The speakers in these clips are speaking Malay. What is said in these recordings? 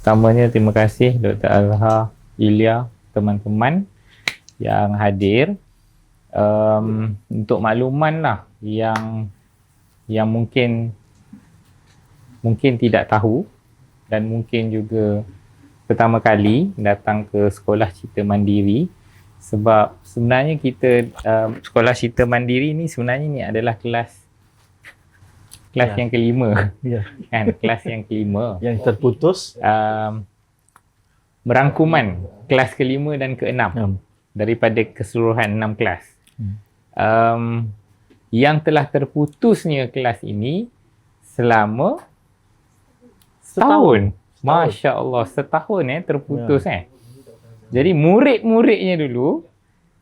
Pertamanya terima kasih Dr. Azhar, Ilya, teman-teman yang hadir. Untuk makluman lah yang mungkin tidak tahu dan mungkin juga pertama kali datang ke Sekolah Cita Mandiri, sebab sebenarnya kita Sekolah Cita Mandiri ni sebenarnya ni adalah kelas yang kelima. Kan, kelas yang kelima yang terputus, merangkuman kelas kelima dan keenam daripada keseluruhan 6 kelas. Yang telah terputusnya kelas ini selama setahun. Masya Allah, setahun terputus. Jadi murid-muridnya dulu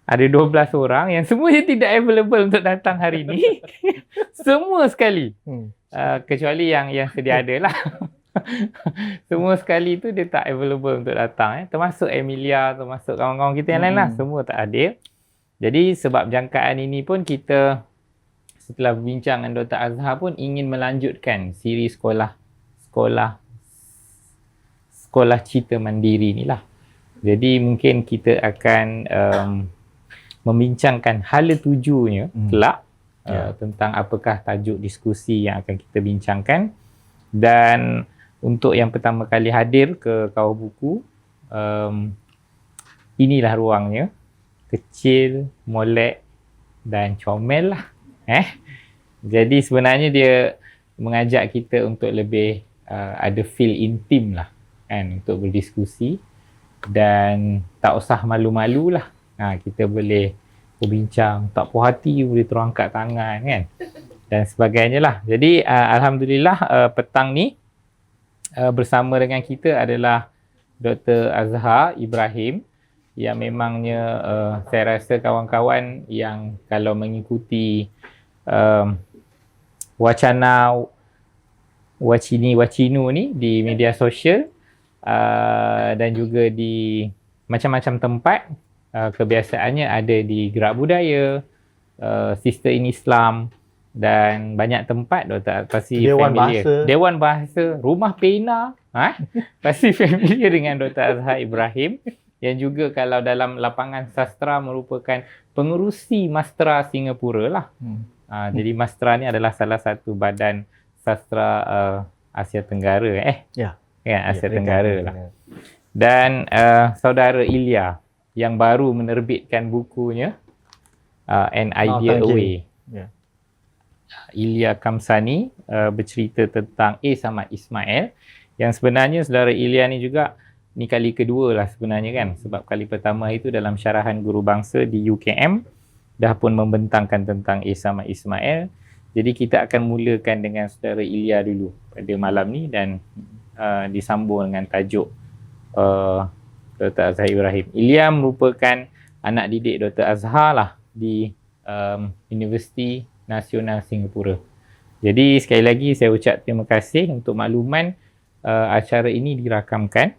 ada 12 orang yang semuanya tidak available untuk datang hari ini. Semua sekali. Kecuali yang sedia ada lah. Semua sekali tu dia tak available untuk datang. Termasuk Emilia, termasuk kawan-kawan kita yang lain lah. Semua tak hadir. Jadi sebab jangkaan ini pun kita setelah berbincang dengan Dr. Azhar pun ingin melanjutkan siri sekolah Cita Mandiri ni lah. Jadi mungkin kita akan membincangkan hala tujunya kelak tentang apakah tajuk diskusi yang akan kita bincangkan. Dan untuk yang pertama kali hadir ke Kawah Buku, inilah ruangnya. Kecil, molek dan comel lah. Jadi sebenarnya dia mengajak kita untuk lebih ada feel intim lah kan, untuk berdiskusi dan tak usah malu-malu lah. Kita boleh berbincang, tak puas hati boleh terangkat tangan kan dan sebagainya lah. Jadi Alhamdulillah petang ni bersama dengan kita adalah Dr. Azhar Ibrahim yang memangnya saya rasa kawan-kawan yang kalau mengikuti wacana wacinu ni di media sosial dan juga di macam-macam tempat, kebiasaannya ada di Gerak Budaya, Sister in Islam dan banyak tempat Dr. pasti familiar. Dewan Bahasa, Rumah Pena, pasti familiar dengan Dr. Azhar Ibrahim. Yang juga kalau dalam lapangan sastra merupakan pengerusi Mastra Singapura lah. Jadi Mastra ni adalah salah satu badan sastra Asia Tenggara. Asia Tenggara lah. Dan saudara Ilya yang baru menerbitkan bukunya An Idea Away. Ilya Kamsani bercerita tentang A sama Ismail, yang sebenarnya saudara Ilya ni juga ni kali kedua lah sebenarnya kan, sebab kali pertama itu dalam syarahan guru bangsa di UKM dah pun membentangkan tentang A sama Ismail. Jadi kita akan mulakan dengan saudara Ilya dulu pada malam ni dan disambung dengan tajuk Dr. Azhar Ibrahim. Ilya merupakan anak didik Dr. Azhar lah di Universiti Nasional Singapura. Jadi sekali lagi saya ucap terima kasih. Untuk makluman, acara ini dirakamkan.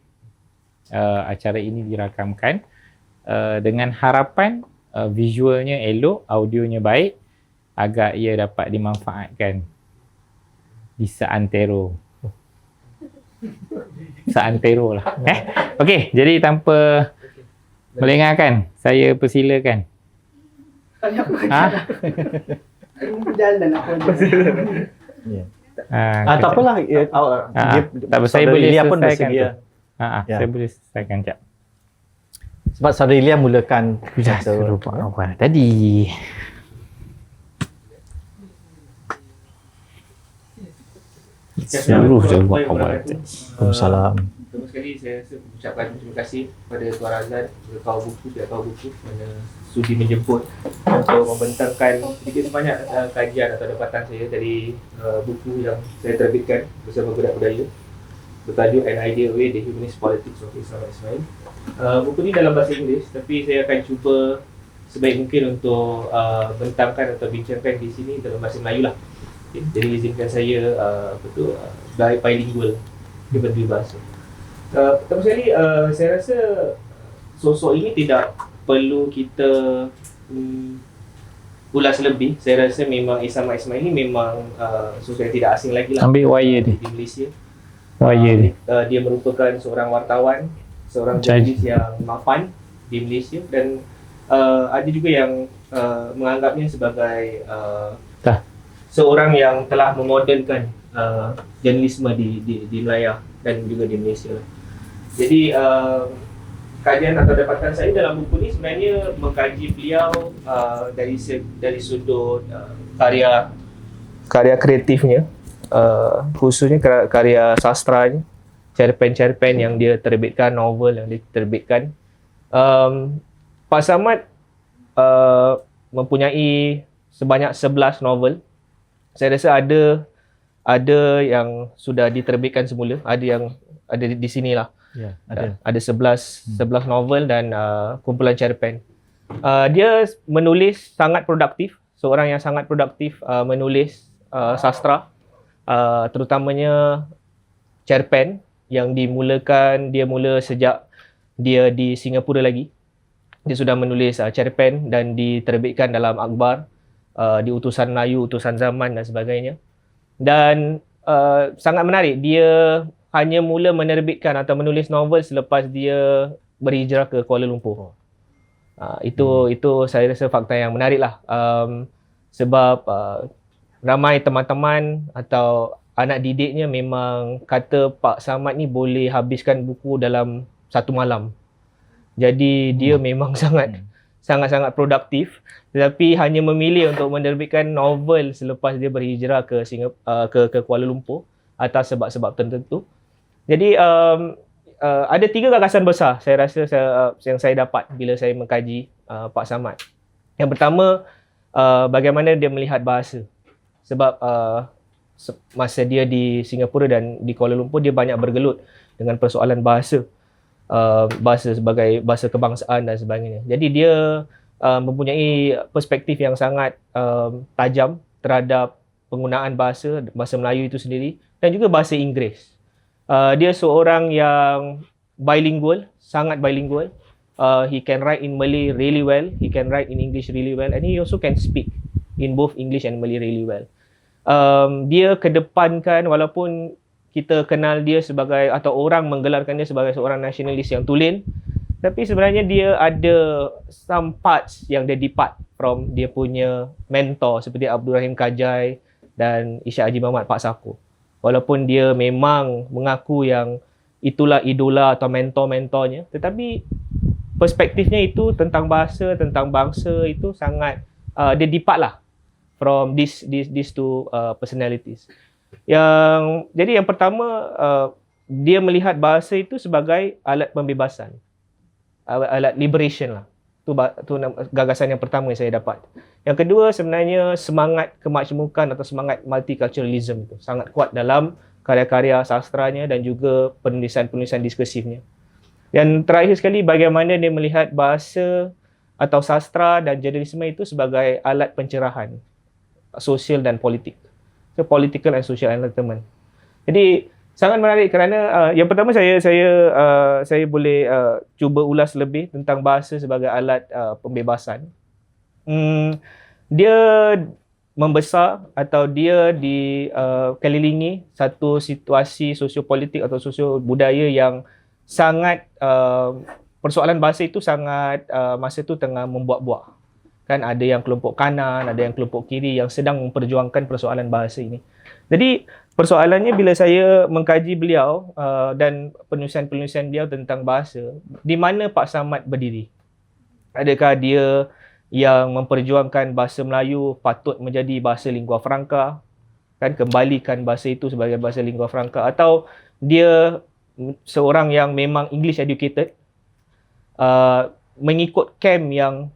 Dengan harapan visualnya elok, audionya baik, agar ia dapat dimanfaatkan di seantero lah. Okey, jadi tanpa melengahkan, saya persilakan. Berjalan aku tak apalah. Tak apa, saya boleh selesaikan tu. Saya boleh selesaikan sekejap. Sebab saudara Ilya mulakan tadi. Seluruh jawab awal. Waalaikumsalam. Pertama sekali saya rasa ucapkan terima kasih kepada Tuan Razlan, kepada Kawah Buku, pihak Kawah Buku kerana sudi menjemput untuk membentangkan sedikit sebanyak kajian atau dapatan saya dari buku yang saya terbitkan bersama Gerak Budaya bertajuk An Idea Away, The Humanist Politics of Ismail. Buku ni dalam bahasa Inggeris, tapi saya akan cuba sebaik mungkin untuk bentangkan atau bincangkan di sini dalam bahasa Melayu lah. Jadi izinkan saya bilingual, diberi bahasa. Pertama sekali, saya rasa sosok ini tidak perlu kita ulas lebih. Saya rasa memang Isam Ismail ini memang sosok yang tidak asing lagi lah ambil wire di Malaysia. Oh, ya. Dia merupakan seorang wartawan, seorang jurnalis yang mapan di Malaysia, dan ada juga yang menganggapnya sebagai seorang yang telah memodelkan jurnalisme di Melayu dan juga di Malaysia. Jadi kajian atau dapatan saya dalam buku ni sebenarnya mengkaji beliau dari sudut karya kreatifnya, khususnya karya sastranya, cerpen-cerpen yang dia terbitkan, novel yang dia terbitkan. Pak Samad mempunyai sebanyak 11 novel. Saya rasa ada yang sudah diterbitkan semula, ada yang ada di sinilah. Ya, ada. Ada 11 novel dan kumpulan cerpen. Dia menulis sangat produktif, seorang yang sangat produktif menulis sastra, terutamanya cerpen yang dia mula sejak dia di Singapura lagi. Dia sudah menulis cerpen dan diterbitkan dalam akhbar, di Utusan Melayu, Utusan Zaman dan sebagainya. Dan sangat menarik, dia hanya mula menerbitkan atau menulis novel selepas dia berhijrah ke Kuala Lumpur. Itu saya rasa fakta yang menarik lah. Sebab ramai teman-teman atau anak didiknya memang kata Pak Samad ni boleh habiskan buku dalam satu malam. Jadi dia memang sangat-sangat produktif, tetapi hanya memilih untuk menerbitkan novel selepas dia berhijrah ke Kuala Lumpur atas sebab-sebab tertentu. Jadi ada 3 gagasan besar saya rasa yang saya dapat bila saya mengkaji Pak Samad. Yang pertama, bagaimana dia melihat bahasa. Sebab masa dia di Singapura dan di Kuala Lumpur, dia banyak bergelut dengan persoalan bahasa. Bahasa sebagai bahasa kebangsaan dan sebagainya. Jadi dia mempunyai perspektif yang sangat tajam terhadap penggunaan bahasa Melayu itu sendiri dan juga bahasa Inggeris. Dia seorang yang bilingual, sangat bilingual. He can write in Malay really well, he can write in English really well, and he also can speak in both English and Malay really well. Dia kedepankan, walaupun kita kenal dia sebagai, atau orang menggelarkan dia sebagai seorang nasionalis yang tulen, tapi sebenarnya dia ada some parts yang dia depart from dia punya mentor seperti Abdul Rahim Kajai dan Ishak Haji Muhammad Pak Sako. Walaupun dia memang mengaku yang itulah idola atau mentor-mentornya, tetapi perspektifnya itu tentang bahasa, tentang bangsa itu sangat dia depart lah from these two personalities. Jadi yang pertama, dia melihat bahasa itu sebagai alat pembebasan, alat liberation lah. Itu gagasan yang pertama yang saya dapat. Yang kedua, sebenarnya semangat kemakmukan atau semangat multiculturalism itu sangat kuat dalam karya-karya sastranya dan juga penulisan-penulisan diskursifnya. Dan terakhir sekali, bagaimana dia melihat bahasa atau sastra dan jurnalisme itu sebagai alat pencerahan sosial dan politik. So, political and social enlightenment. Jadi sangat menarik kerana yang pertama saya boleh cuba ulas lebih tentang bahasa sebagai alat pembebasan. Dia membesar atau dia dikelilingi satu situasi sosiopolitik atau sosio-budaya yang sangat persoalan bahasa itu sangat masa itu tengah membuak-buak. Kan ada yang kelompok kanan, ada yang kelompok kiri yang sedang memperjuangkan persoalan bahasa ini. Jadi persoalannya bila saya mengkaji beliau dan penulisan-penulisan beliau tentang bahasa, di mana Pak Samad berdiri? Adakah dia yang memperjuangkan bahasa Melayu patut menjadi bahasa lingua franca, kan kembalikan bahasa itu sebagai bahasa lingua franca, atau dia seorang yang memang English educated, mengikut camp yang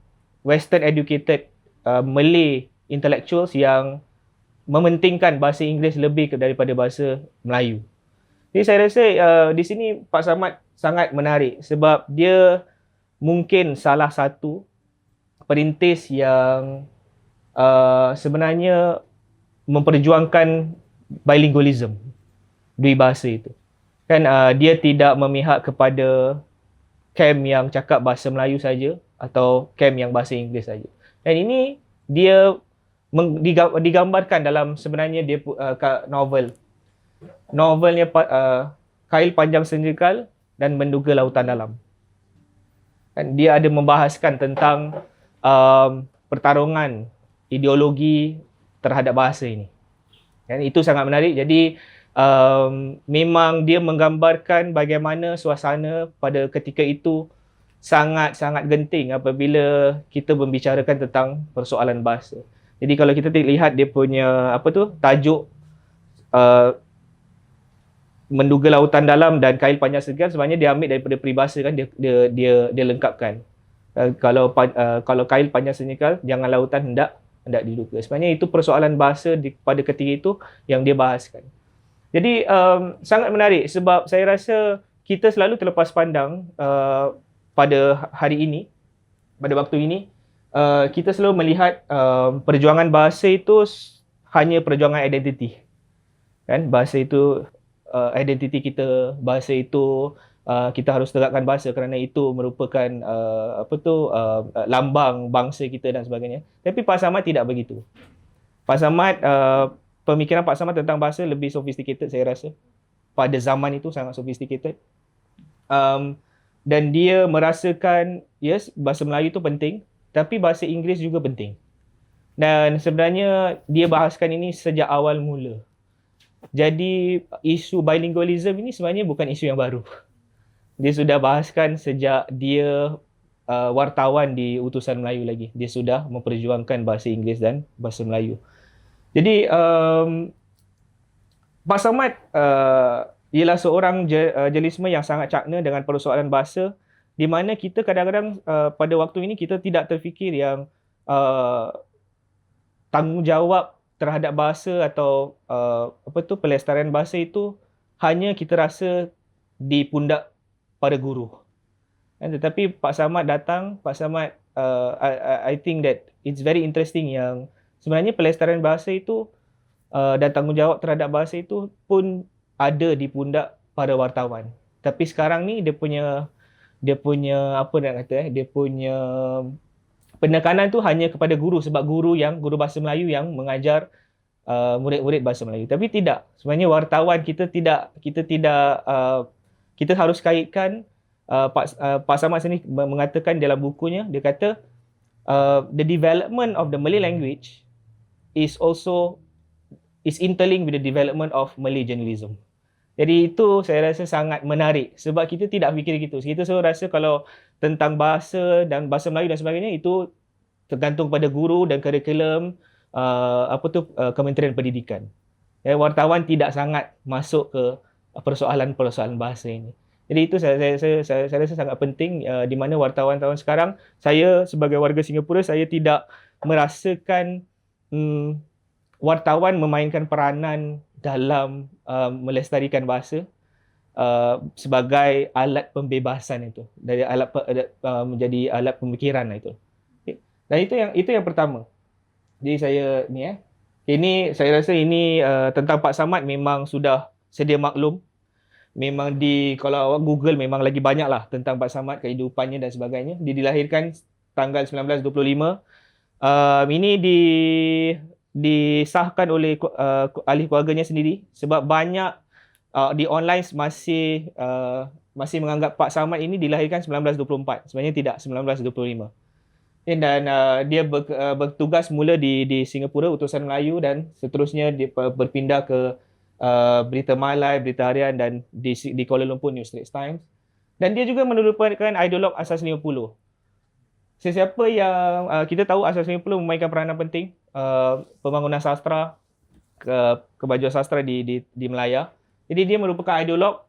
Western educated Malay intellectuals yang mementingkan bahasa Inggeris lebih daripada bahasa Melayu. Jadi saya rasa di sini Pak Samad sangat menarik sebab dia mungkin salah satu perintis yang sebenarnya memperjuangkan bilingualism dua bahasa itu. Kan dia tidak memihak kepada camp yang cakap bahasa Melayu saja atau camp yang bahasa Inggeris saja. Dan ini dia digambarkan dalam sebenarnya dia novel. novelnya Kail Panjang Senjakal dan Menduga Lautan Dalam. Dan dia ada membahaskan tentang pertarungan ideologi terhadap bahasa ini. Dan itu sangat menarik. Jadi memang dia menggambarkan bagaimana suasana pada ketika itu sangat-sangat genting apabila kita membicarakan tentang persoalan bahasa. Jadi kalau kita lihat dia punya tajuk Menduga Lautan Dalam dan Kail Panjang Senjakal, sebenarnya dia ambil daripada peribahasa kan, dia lengkapkan. Kalau Kail Panjang Senjakal, jangan lautan hendak diduga. Sebenarnya itu persoalan bahasa pada ketika itu yang dia bahaskan. Jadi sangat menarik sebab saya rasa kita selalu terlepas pandang pada hari ini, pada waktu ini, kita selalu melihat perjuangan bahasa itu hanya perjuangan identiti. Kan, bahasa itu identiti kita, bahasa itu kita harus tegakkan bahasa kerana itu merupakan lambang bangsa kita dan sebagainya. Tapi Pak Samad tidak begitu. Pak Samad, pemikiran Pak Samad tentang bahasa lebih sophisticated saya rasa. Pada zaman itu sangat sophisticated. Dan dia merasakan yes, bahasa Melayu itu penting, tapi bahasa Inggeris juga penting. Dan sebenarnya dia bahaskan ini sejak awal mula. Jadi isu bilingualism ini sebenarnya bukan isu yang baru. Dia sudah bahaskan sejak dia wartawan di Utusan Melayu lagi. Dia sudah memperjuangkan bahasa Inggeris dan bahasa Melayu. Jadi Pak Samad ialah seorang jelisme yang sangat cakna dengan persoalan bahasa, di mana kita kadang-kadang pada waktu ini kita tidak terfikir yang tanggungjawab terhadap bahasa atau pelestarian bahasa itu hanya kita rasa di pundak para guru. Tetapi Pak Samad datang, Pak Samad I think that it's very interesting yang sebenarnya pelestarian bahasa itu dan tanggungjawab terhadap bahasa itu pun ada di pundak para wartawan. Tapi sekarang ni dia punya dia punya penekanan tu hanya kepada guru, sebab guru bahasa Melayu yang mengajar murid-murid bahasa Melayu. Tapi tidak, sebenarnya wartawan kita harus kaitkan. Pak Samad sendiri mengatakan dalam bukunya, dia kata the development of the Malay language is interlinked with the development of Malay journalism. Jadi itu saya rasa sangat menarik sebab kita tidak fikir gitu. Kita selalu rasa kalau tentang bahasa dan bahasa Melayu dan sebagainya itu tergantung pada guru dan kurikulum Kementerian Pendidikan. Wartawan tidak sangat masuk ke persoalan-persoalan bahasa ini. Jadi itu saya rasa sangat penting di mana wartawan-wartawan sekarang, saya sebagai warga Singapura, saya tidak merasakan wartawan memainkan peranan dalam melestarikan bahasa sebagai alat pembebasan itu, dari menjadi alat pemikiran itu. Dan itu yang pertama. Jadi ini saya rasa ini tentang Pak Samad memang sudah sedia maklum. Memang kalau awak Google memang lagi banyak lah tentang Pak Samad, kehidupannya dan sebagainya. Dia dilahirkan tanggal 1925. Ini disahkan oleh ahli keluarganya sendiri sebab banyak di online masih menganggap Pak Samad ini dilahirkan 1924. Sebenarnya tidak, 1925. Dan dia bertugas mula di Singapura, Utusan Melayu, dan seterusnya dia berpindah ke Berita Malai, Berita Harian, dan di Kuala Lumpur New Straits Times. Dan dia juga merupakan ideolog Asas 50. Sesiapa yang kita tahu Asas 50 memainkan peranan penting pembangunan sastra, kemajuan sastra di Melaya. Jadi dia merupakan ideolog,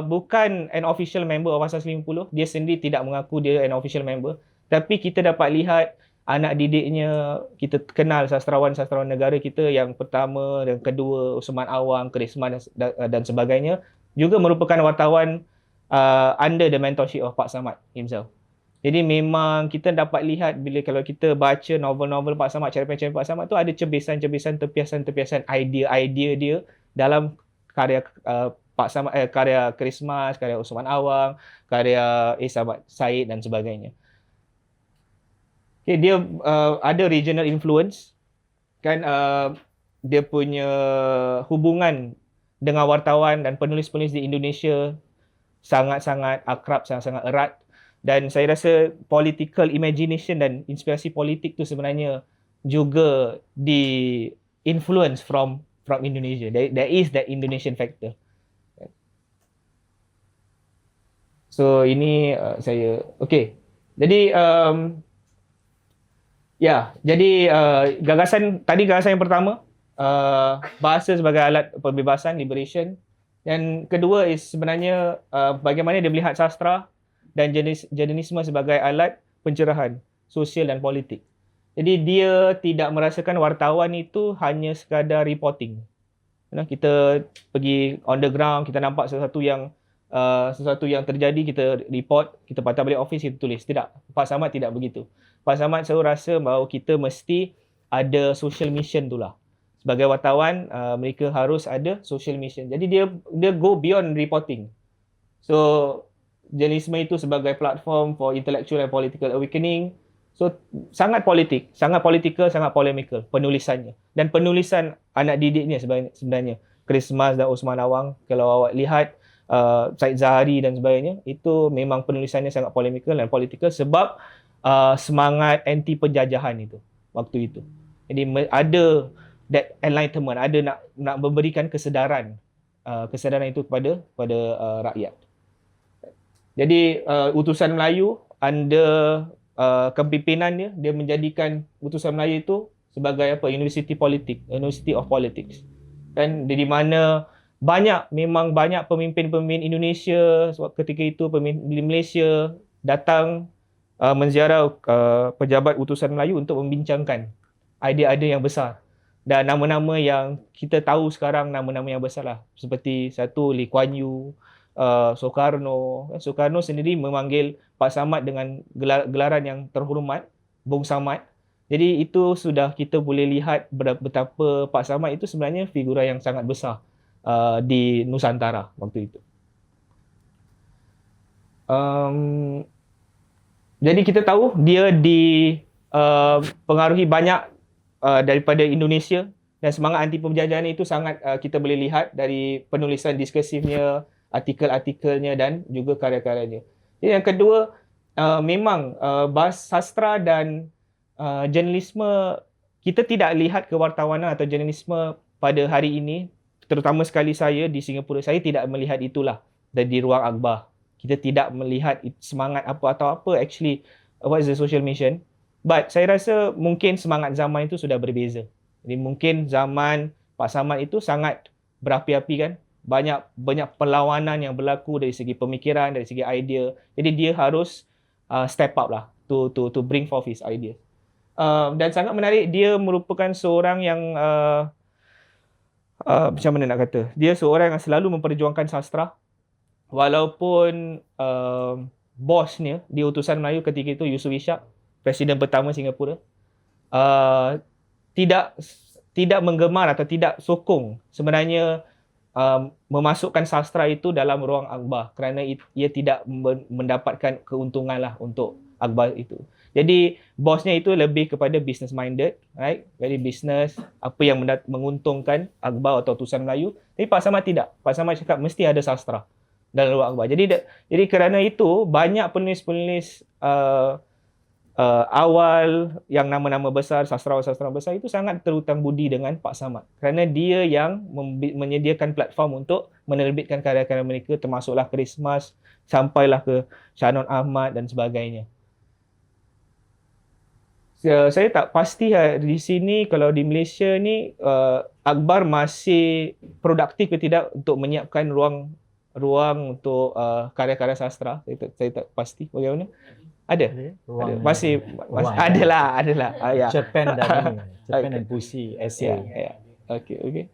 bukan an official member of Asas 50. Dia sendiri tidak mengaku dia an official member. Tapi kita dapat lihat anak didiknya, kita kenal sastrawan-sastrawan negara kita yang pertama dan kedua, Usman Awang, Karisman dan sebagainya, juga merupakan wartawan under the mentorship of Pak Samad himself. Jadi memang kita dapat lihat bila kalau kita baca novel-novel Pak Samad, cerpen-cerpen Pak Samad tu ada cebisan-cebisan, tepiasan-tepiasan idea-idea dia dalam karya Pak Samad, karya Karismas, karya Usman Awang, karya Samad Said dan sebagainya. Okay, dia ada regional influence kan, dia punya hubungan dengan wartawan dan penulis-penulis di Indonesia sangat-sangat akrab, sangat-sangat erat. Dan saya rasa political imagination dan inspirasi politik tu sebenarnya juga di influence from Indonesia. There is that Indonesian factor. So ini saya okey. Jadi gagasan yang pertama bahasa sebagai alat pembebasan, liberation. Dan kedua is sebenarnya bagaimana dia melihat sastra dan jurnalisme sebagai alat pencerahan sosial dan politik. Jadi dia tidak merasakan wartawan itu hanya sekadar reporting. Kita pergi on the ground, kita nampak sesuatu yang terjadi, kita report, kita patah balik office, kita tulis. Tidak, Pak Samad tidak begitu. Pak Samad selalu rasa bahawa kita mesti ada social mission tu lah. Sebagai wartawan, mereka harus ada social mission. Jadi dia go beyond reporting. So, jurnalisme itu sebagai platform for intellectual and political awakening. So, sangat politik, sangat political, sangat polemical penulisannya. Dan penulisan anak didiknya sebenarnya. Christmas dan Osman Awang, kalau awak lihat, Said Zahari dan sebagainya, itu memang penulisannya sangat polemical dan political sebab semangat anti penjajahan itu waktu itu. Jadi ada that enlightenment, ada nak memberikan kesedaran itu kepada rakyat. Jadi utusan Melayu under kepimpinan dia menjadikan utusan Melayu itu sebagai University of Politics. Dan di mana memang banyak pemimpin-pemimpin Indonesia ketika itu, pemimpin Malaysia datang menziarah pejabat utusan Melayu untuk membincangkan idea-idea yang besar. Dan nama-nama yang kita tahu sekarang, nama-nama yang besar lah. Seperti satu, Lee Kuan Yew, Soekarno. Soekarno sendiri memanggil Pak Samad dengan gelaran yang terhormat, Bung Samad. Jadi itu sudah kita boleh lihat betapa Pak Samad itu sebenarnya figura yang sangat besar di Nusantara waktu itu. Jadi kita tahu dia dipengaruhi banyak daripada Indonesia, dan semangat anti penjajahan itu sangat kita boleh lihat dari penulisan diskursifnya, artikel-artikelnya dan juga karya-karyanya. Jadi yang kedua, memang bahasa sastra dan jurnalisme, kita tidak lihat kewartawanan atau jurnalisme pada hari ini, terutama sekali saya di Singapura, saya tidak melihat itulah dari ruang akhbar. Kita tidak melihat semangat apa atau apa actually what is the social mission. But saya rasa mungkin semangat zaman itu sudah berbeza. Jadi mungkin zaman Pak Samad itu sangat berapi-api kan. Banyak perlawanan yang berlaku dari segi pemikiran, dari segi idea. Jadi dia harus step up lah to bring forth his idea. Dan sangat menarik, dia merupakan seorang yang macam mana nak kata, dia seorang yang selalu memperjuangkan sastra. Walaupun bosnya di utusan Melayu ketika itu, Yusof Ishak, Presiden pertama Singapura, tidak menggemar atau tidak sokong sebenarnya memasukkan sastra itu dalam ruang akhbar, kerana ia tidak mendapatkan keuntungan lah untuk akhbar itu. Jadi bosnya itu lebih kepada business minded, right? Very business, apa yang menguntungkan akhbar atau utusan Melayu. Tapi Pak Samad tidak. Pak Samad cakap mesti ada sastra dalam ruang akhbar. Jadi kerana itu banyak penulis-penulis awal yang nama-nama besar, sastrawan-sastrawan besar itu sangat terhutang budi dengan Pak Samad, kerana dia yang menyediakan platform untuk menerbitkan karya-karya mereka, termasuklah Christmas sampailah ke Syanon Ahmad dan sebagainya. Saya tak pasti di sini, kalau di Malaysia ni akhbar masih produktif ke tidak untuk menyiapkan ruang untuk karya-karya sastra. Saya tak pasti bagaimana. Ada. Masih adalah. Ya. Cerpen dan puisi, esei. Ya. Okey.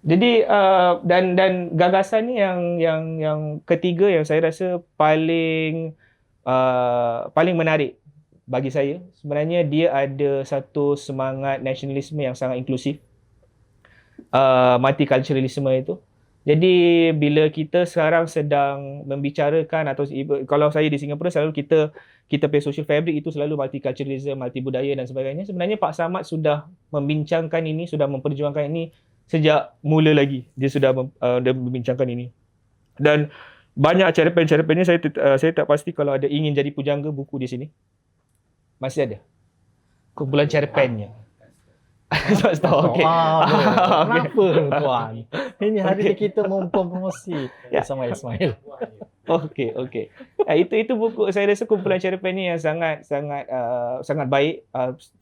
Jadi dan gagasan ni yang ketiga yang saya rasa paling menarik bagi saya, sebenarnya dia ada satu semangat nasionalisme yang sangat inklusif, multiculturalisme itu. Jadi bila kita sekarang sedang membicarakan, atau kalau saya di Singapura selalu kita punya social fabric itu selalu multiculturalism, multi budaya dan sebagainya. Sebenarnya Pak Samad sudah membincangkan ini, sudah memperjuangkan ini sejak mula lagi dia sudah dia membincangkan ini. Dan banyak cerpen-cerpennya saya tak pasti kalau ada ingin jadi pujangga buku di sini. Masih ada. Kumpulan cerpennya. Stop. Okay. Okay. Kenapa tuan? Ini hari kita mempromosi Ya. Ismail. Okey. Itu buku saya rasa kumpulan cerpen ni yang sangat baik.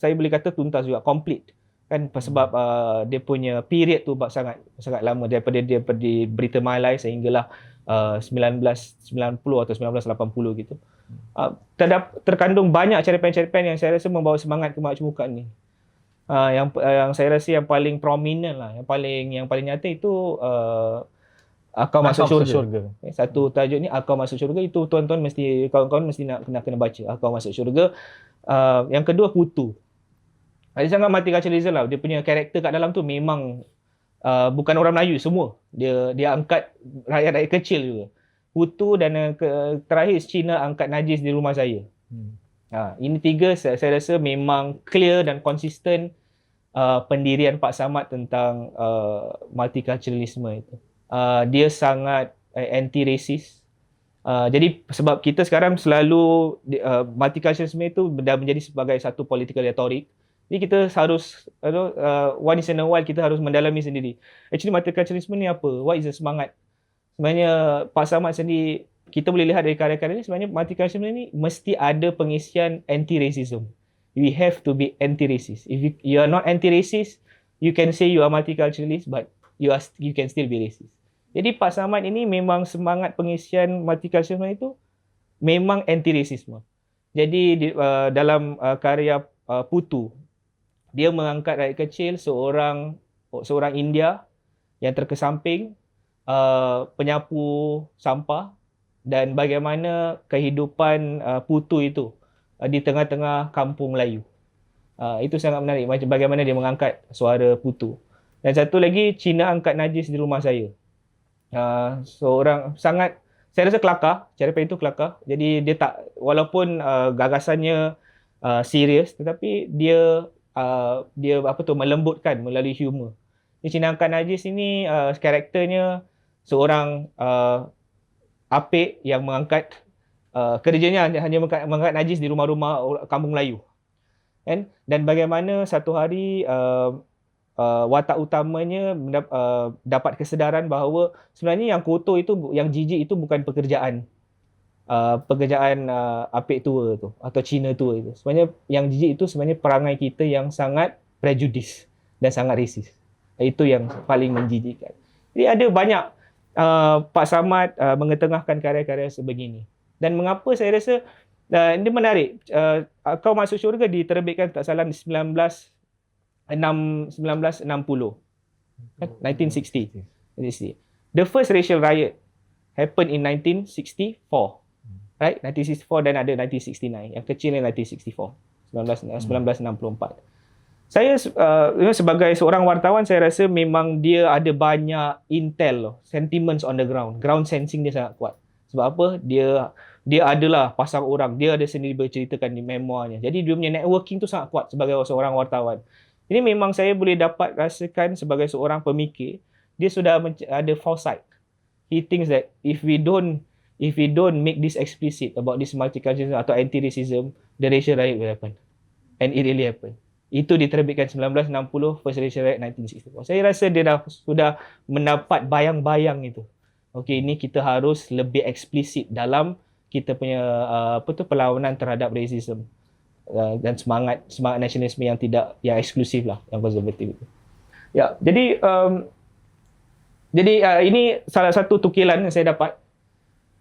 Saya boleh kata tuntas juga, complete. Kan sebab dia punya period tu sangat lama daripada dia di Berita Malai sehinggalah 1990 atau 1980 gitu. Terkandung banyak cerpen-cerpen yang saya rasa membawa semangat kemakmukan ni. Yang saya rasa yang paling prominent lah, yang paling nyata itu Akau Masuk Syurga. Satu tajuk ni Akau Masuk Syurga, itu tuan-tuan mesti, kawan-kawan mesti nak kena baca Akau Masuk Syurga. Yang kedua Putu. Dia sangat multiculturalism lah. Dia punya karakter kat dalam tu memang bukan orang Melayu semua. Dia angkat rakyat-rakyat kecil juga. Putu dan terakhir Cina angkat najis di rumah saya. Ini tiga saya rasa memang clear dan konsisten pendirian Pak Samad tentang multiculturalism itu. Dia sangat anti-racist. Jadi sebab kita sekarang selalu multiculturalism itu dah menjadi sebagai satu political rhetoric. Jadi kita harus once in a while kita harus mendalami sendiri. Actually multiculturalism ni apa? What is the semangat? Sebenarnya Pak Samad sendiri, kita boleh lihat dari karya-karya ni, sebenarnya multiculturalism ni mesti ada pengisian anti-racism. We have to be anti-racist. If you are not anti-racist, you can say you are multiculturalist, but you can still be racist. Jadi Pak Samad ini memang semangat pengisian multiculturalism itu memang anti-racisme. Jadi dalam karya Putu, dia mengangkat rakyat kecil, seorang India yang terkesamping, penyapu sampah, dan bagaimana kehidupan Putu itu di tengah-tengah kampung Melayu. Itu sangat menarik, macam bagaimana dia mengangkat suara Putu. Dan satu lagi, Cina angkat najis di rumah saya. Seorang sangat, saya rasa kelakar, cerpen itu kelakar. Jadi dia tak, walaupun gagasannya serius, tetapi dia melembutkan melalui humor. Di Cina angkat najis ini karakternya seorang apik yang mengangkat kerjanya hanya mengangkat najis di rumah-rumah kampung Melayu. Dan bagaimana satu hari watak utamanya dapat kesedaran bahawa sebenarnya yang kotor itu, yang jijik itu bukan pekerjaan apik tua tu atau Cina tua itu. Sebenarnya yang jijik itu sebenarnya perangai kita yang sangat prejudis dan sangat rasis. Itu yang paling menjijikkan. Jadi ada banyak Pak Samad mengetengahkan karya-karya sebegini. Dan mengapa saya rasa ini menarik. Kau Masuk Syurga diterbitkan tak salah di 1960. 1960. The first racial riot happened in 1964. Right? 1964 dan ada 1969. Yang kecil ni 1964. 1964. Saya sebagai seorang wartawan, saya rasa memang dia ada banyak intel, sentiments on the ground. Ground sensing dia sangat kuat. Sebab apa? Dia adalah pasang orang. Dia ada sendiri berceritakan di memoirnya. Jadi dia punya networking tu sangat kuat sebagai seorang wartawan. Ini memang saya boleh dapat rasakan sebagai seorang pemikir, dia sudah ada foresight. He thinks that if we don't make this explicit about this multiculturalism atau anti-racism, the racial riot will happen. And it really happened. Itu diterbitkan 1960, first racial riot 1964. Saya rasa dia sudah mendapat bayang-bayang itu. Okey, ini kita harus lebih eksplisit dalam kita punya perlawanan terhadap racism dan semangat nasionalisme yang eksklusif lah, yang konservatif itu. Ya, jadi ini salah satu tukilan yang saya dapat.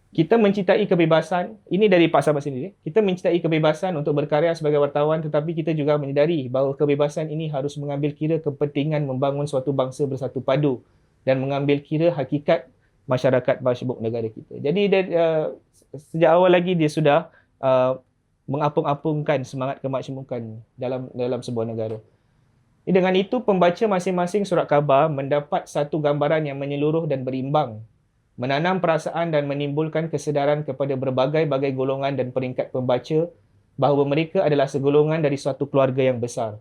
Kita mencintai kebebasan, ini dari Pak Samad sendiri. Kita mencintai kebebasan untuk berkarya sebagai wartawan, tetapi kita juga menyedari bahawa kebebasan ini harus mengambil kira kepentingan membangun suatu bangsa bersatu padu dan mengambil kira hakikat masyarakat majmuk negara kita. Jadi sejak awal lagi dia sudah mengapung-apungkan semangat kemakmukan dalam sebuah negara. Dengan itu, pembaca masing-masing surat khabar mendapat satu gambaran yang menyeluruh dan berimbang, menanam perasaan dan menimbulkan kesedaran kepada berbagai-bagai golongan dan peringkat pembaca bahawa mereka adalah segolongan dari suatu keluarga yang besar.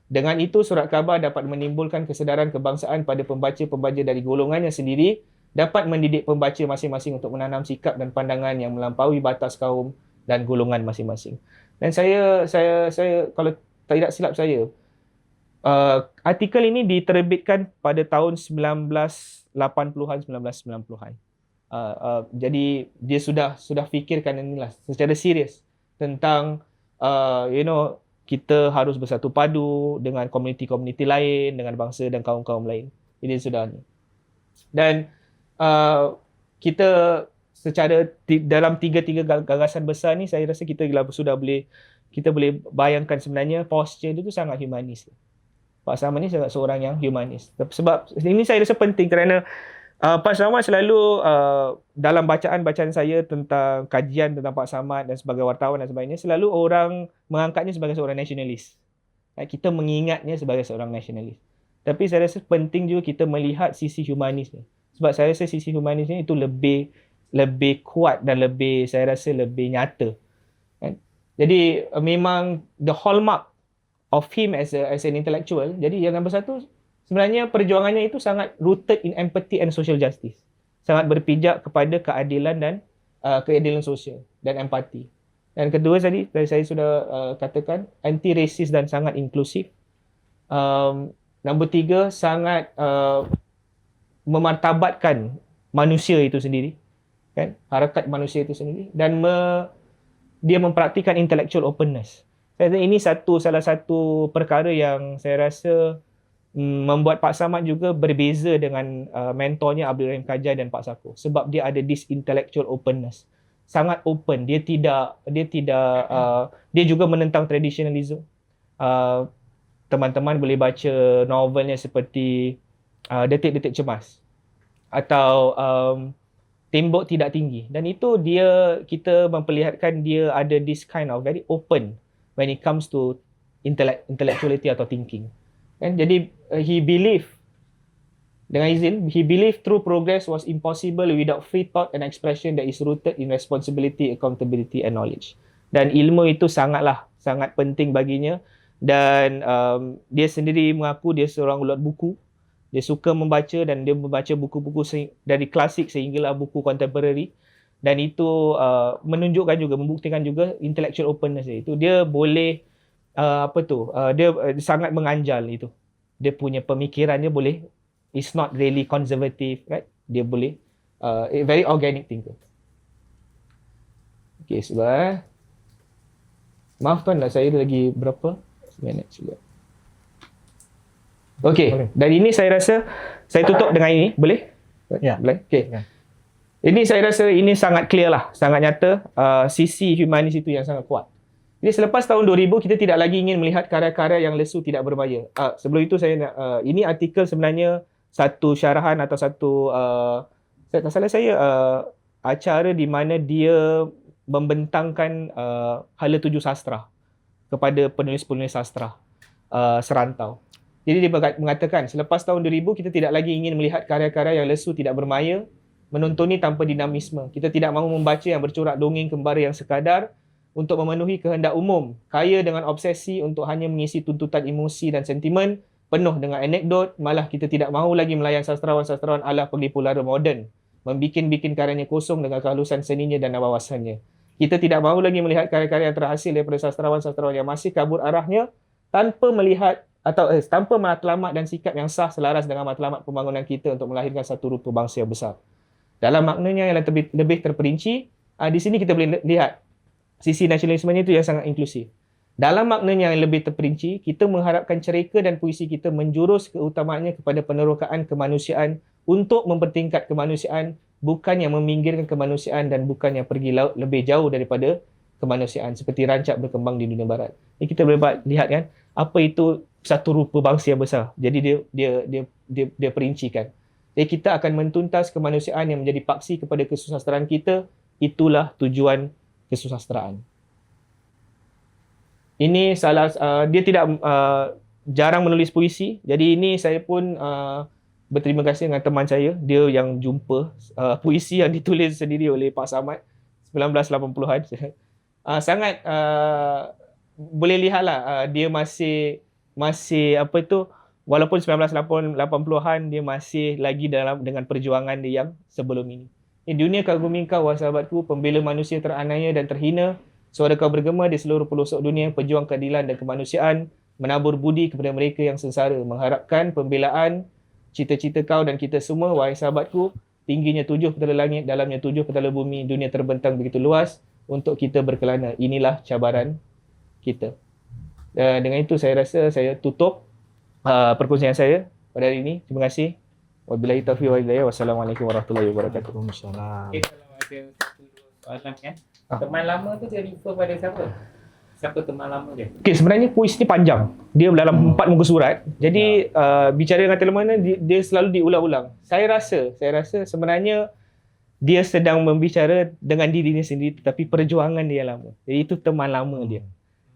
Dengan itu, surat khabar dapat menimbulkan kesedaran kebangsaan pada pembaca-pembaca dari golongannya sendiri, dapat mendidik pembaca masing-masing untuk menanam sikap dan pandangan yang melampaui batas kaum dan golongan masing-masing. Dan saya kalau tidak silap saya, artikel ini diterbitkan pada tahun 1980-an, 1990-an. Jadi dia sudah fikirkan inilah secara serius tentang kita harus bersatu padu dengan komuniti-komuniti lain, dengan bangsa dan kaum-kaum lain. Ini sudah ni. Dan kita secara dalam tiga gagasan besar ni, saya rasa kita boleh bayangkan sebenarnya posture dia tu sangat humanis. Pak Samad ni sangat seorang yang humanis. Sebab ini saya rasa penting kerana Pak Samad selalu dalam bacaan saya tentang kajian tentang Pak Samad dan sebagai wartawan dan sebagainya, selalu orang mengangkatnya sebagai seorang nasionalis. Kita mengingatnya sebagai seorang nasionalis. Tapi saya rasa penting juga kita melihat sisi humanis ni. Sebab saya rasa sisi humanis ni itu lebih kuat dan saya rasa lebih nyata. Jadi memang the hallmark of him as an intellectual. Jadi yang nombor satu, sebenarnya perjuangannya itu sangat rooted in empathy and social justice. Sangat berpijak kepada keadilan dan keadilan sosial dan empati. Dan kedua tadi saya sudah katakan anti-racist dan sangat inklusif. Nombor tiga, sangat memartabatkan manusia itu sendiri, kan? Harakat manusia itu sendiri, dan dia mempraktikkan intellectual openness. Saya rasa ini salah satu perkara yang saya rasa membuat Pak Samad juga berbeza dengan mentornya Abdul Rahim Kajai dan Pak Sako, sebab dia ada this intellectual openness. Sangat open. Dia juga menentang traditionalism. Teman-teman boleh baca novelnya seperti Detik-Detik Cemas atau Tembok Tidak Tinggi. Dan itu kita memperlihatkan dia ada this kind of very open when it comes to intellectuality atau thinking. And jadi he believed true progress was impossible without free thought and expression that is rooted in responsibility, accountability and knowledge. Dan ilmu itu sangat penting baginya. Dan dia sendiri mengaku dia seorang ulat buku. Dia suka membaca dan dia membaca buku-buku dari klasik sehinggalah buku contemporary. Dan itu menunjukkan juga, membuktikan juga intellectual openness dia. Itu dia boleh dia sangat menganjal itu. Dia punya pemikirannya boleh, it's not really conservative, right? Dia boleh very organic thinker. Okay, sebentar. Maaf tuan, saya lagi berapa minit juga. Okay, dan ini saya rasa saya tutup dengan ini, boleh? Ya. Boleh? Okay. Ya. Ini saya rasa ini sangat clear lah, sangat nyata, sisi humanis itu yang sangat kuat. Jadi selepas tahun 2000, kita tidak lagi ingin melihat karya-karya yang lesu tidak berbahaya. Sebelum itu saya nak, ini artikel sebenarnya satu syarahan atau satu, saya tak salah saya, acara di mana dia membentangkan hala tuju sastra kepada penulis-penulis sastra serantau. Jadi dia mengatakan, selepas tahun 2000, kita tidak lagi ingin melihat karya-karya yang lesu tidak bermaya, menuntuni tanpa dinamisme. Kita tidak mahu membaca yang bercorak dongeng kembara yang sekadar untuk memenuhi kehendak umum, kaya dengan obsesi untuk hanya mengisi tuntutan emosi dan sentimen, penuh dengan anekdot. Malah kita tidak mahu lagi melayan sastrawan-sastrawan ala penglipu lara moden, membikin-bikin karyanya kosong dengan kehalusan seninya dan wawasannya. Kita tidak mahu lagi melihat karya-karya yang terhasil daripada sastrawan-sastrawan yang masih kabur arahnya tanpa melihat atau tanpa matlamat dan sikap yang sah selaras dengan matlamat pembangunan kita untuk melahirkan satu rupa bangsa yang besar. Dalam maknanya yang lebih terperinci, di sini kita boleh lihat sisi nasionalismenya itu yang sangat inklusif. Dalam maknanya yang lebih terperinci, kita mengharapkan cerita dan puisi kita menjurus keutamaannya kepada penerokaan kemanusiaan untuk mempertingkat kemanusiaan, bukan yang meminggirkan kemanusiaan dan bukan yang pergi lebih jauh daripada kemanusiaan seperti rancak berkembang di dunia barat. Jadi kita boleh lihat kan apa itu satu rupa bangsa yang besar. Jadi dia perincikan. Jadi kita akan mentuntas kemanusiaan yang menjadi paksi kepada kesusastraan kita. Itulah tujuan kesusastraan. Ini dia tidak jarang menulis puisi. Jadi ini saya pun berterima kasih dengan teman saya, dia yang jumpa puisi yang ditulis sendiri oleh Pak Samad 1980-an. Sangat boleh lihatlah dia masih masih apa itu, walaupun 1980-an dia masih lagi dengan perjuangan dia yang sebelum ini. Dunia kagumi kau, wahai sahabatku, pembela manusia teraniaya dan terhina, suara kau bergema di seluruh pelosok dunia, pejuang keadilan dan kemanusiaan, menabur budi kepada mereka yang sengsara, mengharapkan pembelaan cita-cita kau dan kita semua, wahai sahabatku, tingginya 7 petala langit, dalamnya 7 petala bumi, dunia terbentang begitu luas untuk kita berkelana. Inilah cabaran kita. Dengan itu saya rasa saya tutup perkongsian saya pada hari ini. Terima kasih. Wabillahi taufiq wal hidayah. Wassalamualaikum warahmatullahi wabarakatuh. Waalaikumsalam. Okay, kalau ada satu dua soalan kan. Teman lama tu dia refer pada siapa? Siapa teman lama dia? Okey, sebenarnya puisi ni panjang. Dia dalam 4 muka surat. Jadi bicara dengan teman dia selalu diulang-ulang. Saya rasa sebenarnya dia sedang membicara dengan dirinya sendiri, tetapi perjuangan dia lama. Jadi itu teman lama dia.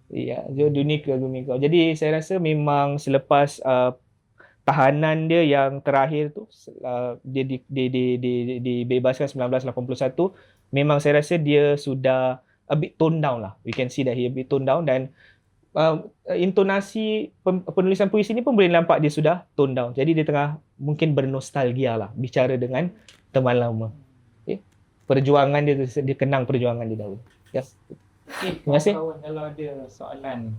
Ya, dunia kagumi kau. Jadi saya rasa memang selepas tahanan dia yang terakhir tu, dia dibebaskan 1981, memang saya rasa dia sudah a bit toned down lah. We can see that he a bit toned down, dan intonasi penulisan puisi ni pun boleh nampak dia sudah toned down. Jadi dia tengah mungkin bernostalgia lah, bicara dengan teman lama. Okay. Perjuangan dia kenang perjuangan dia dahulu. Yes. Terima kasih. Kalau ada soalan,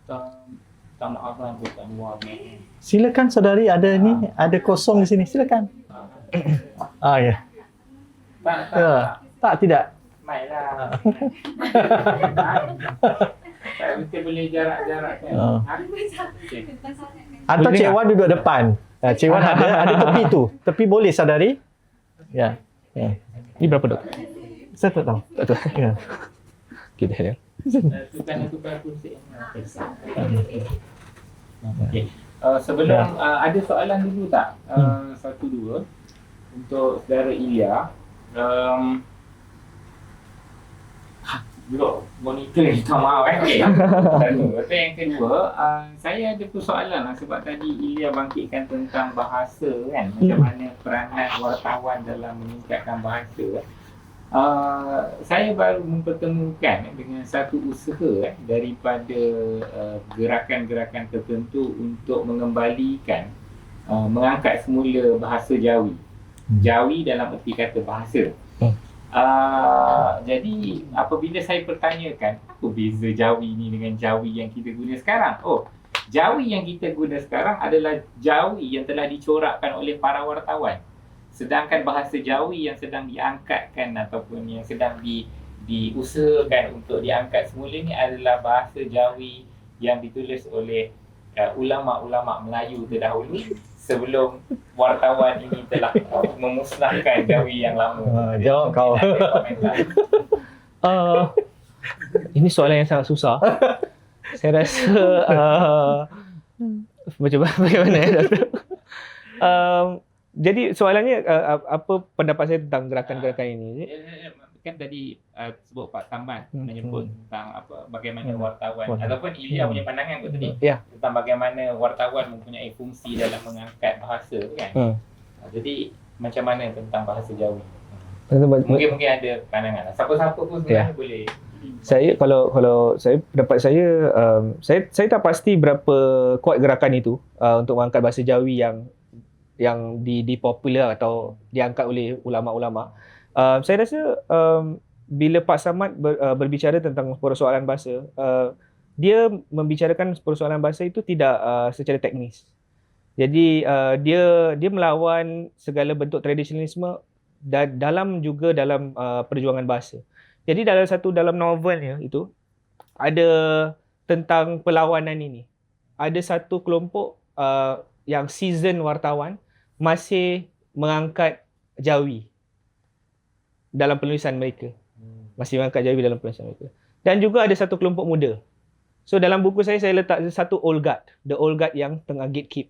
tak maaf lah, tak luar. Silakan saudari, ada ni, ada kosong di sini. Silakan. Ya. Tak, tidak. Mai lah. Tak mesti boleh jarak-jarak kan. Okay. Atau Boleh Cik tak? Wan duduk depan. Cik Wan ada tepi tu. Tepi boleh saudari? Ya. Ni berapa dok? Saya tak tahu. Tak tahu. Ya. Kita ada. Tukar kursi. Okay. Sebelum ada soalan dulu tak? Satu dua untuk saudara Ilya. Dulu monitor kita maaf Okay. Satu. Lepas yang kedua, saya ada persoalan lah sebab tadi Ilya bangkitkan tentang bahasa kan, macam mana peranan wartawan dalam meningkatkan bahasa. Saya baru mempertemukan dengan satu usaha daripada gerakan-gerakan tertentu untuk mengembalikan, mengangkat semula bahasa Jawi. Jawi dalam erti kata bahasa. Jadi apabila saya pertanyakan apa beza Jawi ni dengan Jawi yang kita guna sekarang? Jawi yang kita guna sekarang adalah Jawi yang telah dicorakkan oleh para wartawan. Sedangkan bahasa Jawi yang sedang diangkatkan ataupun yang sedang diusahakan untuk diangkat semula ni adalah bahasa Jawi yang ditulis oleh ulama-ulama Melayu terdahulu sebelum wartawan ini telah memusnahkan Jawi yang lama. Jawab kau. Ini soalan yang sangat susah. Saya rasa bagaimana ya, Doktor? Jadi soalannya apa pendapat saya tentang gerakan-gerakan ini? Kan tadi sebut Pak Tamban menyebut tentang bagaimana wartawan ataupun Ilya punya pandangan kot tadi tentang bagaimana wartawan mempunyai fungsi dalam mengangkat bahasa kan. Jadi macam mana tentang bahasa Jawi? Mungkin ada pandangan. Siapa-siapa pun sebenarnya boleh. Saya kalau saya pendapat saya tak pasti berapa kuat gerakan itu untuk mengangkat bahasa Jawi yang dipopular atau diangkat oleh ulama-ulama. Saya rasa bila Pak Samad berbicara tentang persoalan bahasa, dia membicarakan persoalan bahasa itu tidak secara teknis. Jadi dia melawan segala bentuk tradisionalisme dalam perjuangan bahasa. Jadi dalam novelnya itu ada tentang perlawanan ini. Ada satu kelompok yang seasoned wartawan masih mengangkat Jawi dalam penulisan mereka. Masih mengangkat Jawi dalam penulisan mereka. Dan juga ada satu kelompok muda. So dalam buku saya letak satu old guard. The old guard yang tengah gatekeep.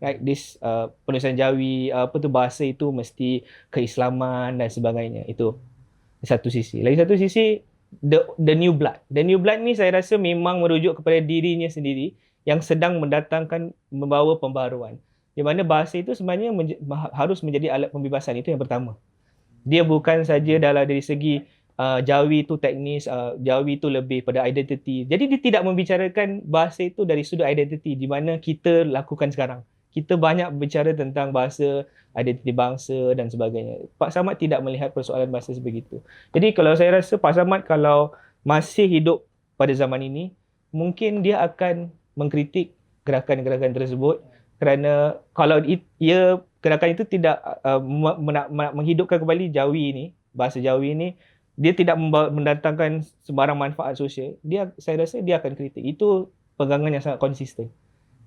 Right, this penulisan Jawi, bahasa itu mesti keislaman dan sebagainya. Itu satu sisi. Lagi satu sisi, the new blood. The new blood ni saya rasa memang merujuk kepada dirinya sendiri yang sedang membawa pembaharuan. Di mana bahasa itu sebenarnya harus menjadi alat pembebasan. Itu yang pertama. Dia bukan saja dari segi Jawi tu teknis, Jawi tu lebih pada identiti. Jadi dia tidak membicarakan bahasa itu dari sudut identiti di mana kita lakukan sekarang. Kita banyak berbicara tentang bahasa, identiti bangsa dan sebagainya. Pak Samad tidak melihat persoalan bahasa sebegitu. Jadi kalau saya rasa Pak Samad kalau masih hidup pada zaman ini, mungkin dia akan mengkritik gerakan-gerakan tersebut kerana kalau gerakan itu tidak menghidupkan kembali Jawi ini, bahasa Jawi ini, dia tidak mendatangkan sembarang manfaat sosial, saya rasa dia akan kritik. Itu pegangan yang sangat konsisten.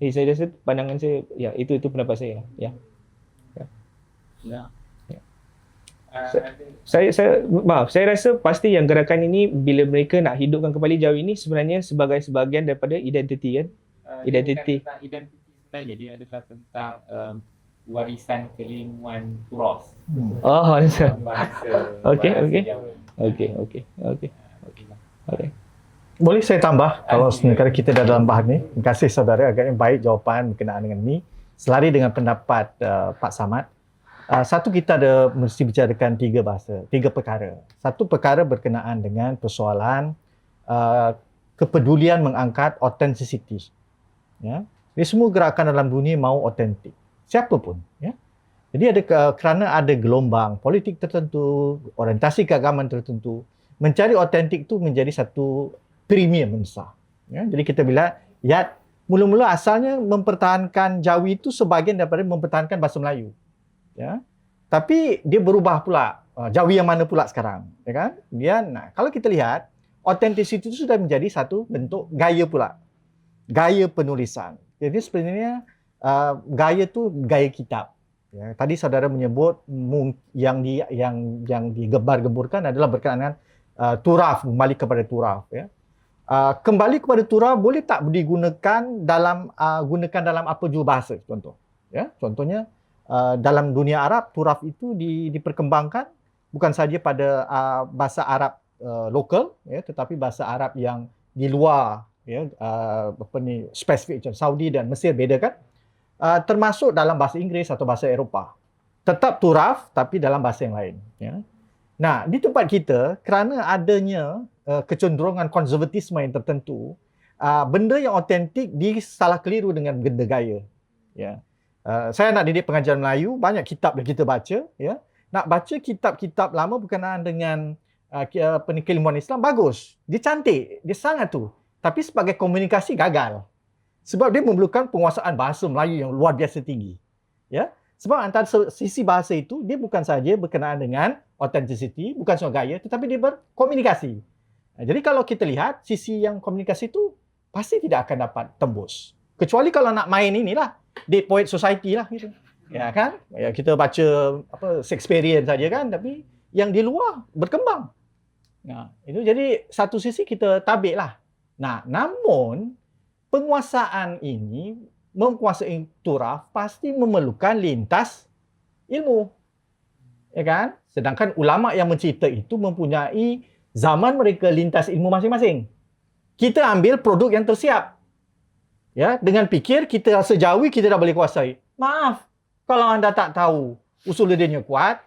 Jadi saya rasa pandangan saya, ya itu pendapat saya. Ya. Saya rasa pasti yang gerakan ini bila mereka nak hidupkan kembali Jawi ini sebenarnya sebagai sebahagian daripada identiti kan. Identiti sebenarnya dia adalah tentang warisan keilmuan turas. Oh, Okey. Boleh saya tambah kalau sekarang kita dah dalam bahan ni. Terima kasih saudara, agaknya baik jawapan berkenaan dengan ni. Selari dengan pendapat Pak Samad. Satu, kita ada mesti bicarakan tiga perkara. Satu perkara berkenaan dengan persoalan kepedulian mengangkat authenticity. Ya. Jadi semua gerakan dalam dunia mahu autentik. Siapa pun, ya. Jadi kerana ada gelombang politik tertentu, orientasi keagamaan tertentu, mencari autentik itu menjadi satu premium besar. Ya. Jadi kita bila mula-mula asalnya mempertahankan Jawi itu sebahagian daripada mempertahankan bahasa Melayu. Ya. Tapi dia berubah pula. Jawi yang mana pula sekarang, ya kan? Kalau kita lihat, authenticity itu sudah menjadi satu bentuk gaya pula. Gaya penulisan. Jadi sebenarnya gaya tu gaya kitab. Ya, tadi saudara menyebut yang digebar-geburkan adalah berkenaan dengan turaf, kembali kepada turaf. Ya. Kembali kepada turaf boleh tak digunakan dalam apa jua bahasa, contoh. Ya, contohnya dalam dunia Arab, turaf itu diperkembangkan bukan saja pada bahasa Arab lokal, ya, tetapi bahasa Arab yang di luar, ya, spesifik macam Saudi dan Mesir beda kan? Termasuk dalam bahasa Inggeris atau bahasa Eropah. Tetap turaf tapi dalam bahasa yang lain. Ya. Nah, di tempat kita, kerana adanya kecenderungan konservatisme yang tertentu, benda yang autentik disalah keliru dengan benda gaya. Ya. Saya nak didik pengajaran Melayu, banyak kitab yang kita baca. Ya. Nak baca kitab-kitab lama berkenaan dengan keilmuan Islam, bagus. Dia cantik, dia sangat tu. Tapi sebagai komunikasi gagal. Sebab dia memerlukan penguasaan bahasa Melayu yang luar biasa tinggi. Ya? Sebab antara sisi bahasa itu, dia bukan saja berkenaan dengan authenticity, bukan sahaja gaya, tetapi dia berkomunikasi. Jadi kalau kita lihat, sisi yang komunikasi itu pasti tidak akan dapat tembus. Kecuali kalau nak main inilah, Dead Poet Society lah. Gitu. Ya kan? Ya, kita baca Shakespearean saja kan, tapi yang di luar berkembang. Nah, itu jadi satu sisi kita tabik lah. Nah, namun penguasaan ini, menguasai turaf pasti memerlukan lintas ilmu. Ya kan? Sedangkan ulama yang mencipta itu mempunyai zaman mereka lintas ilmu masing-masing. Kita ambil produk yang tersiap. Ya, dengan fikir kita rasa Jawi kita dah boleh kuasai. Maaf, kalau anda tak tahu usul dia kuat,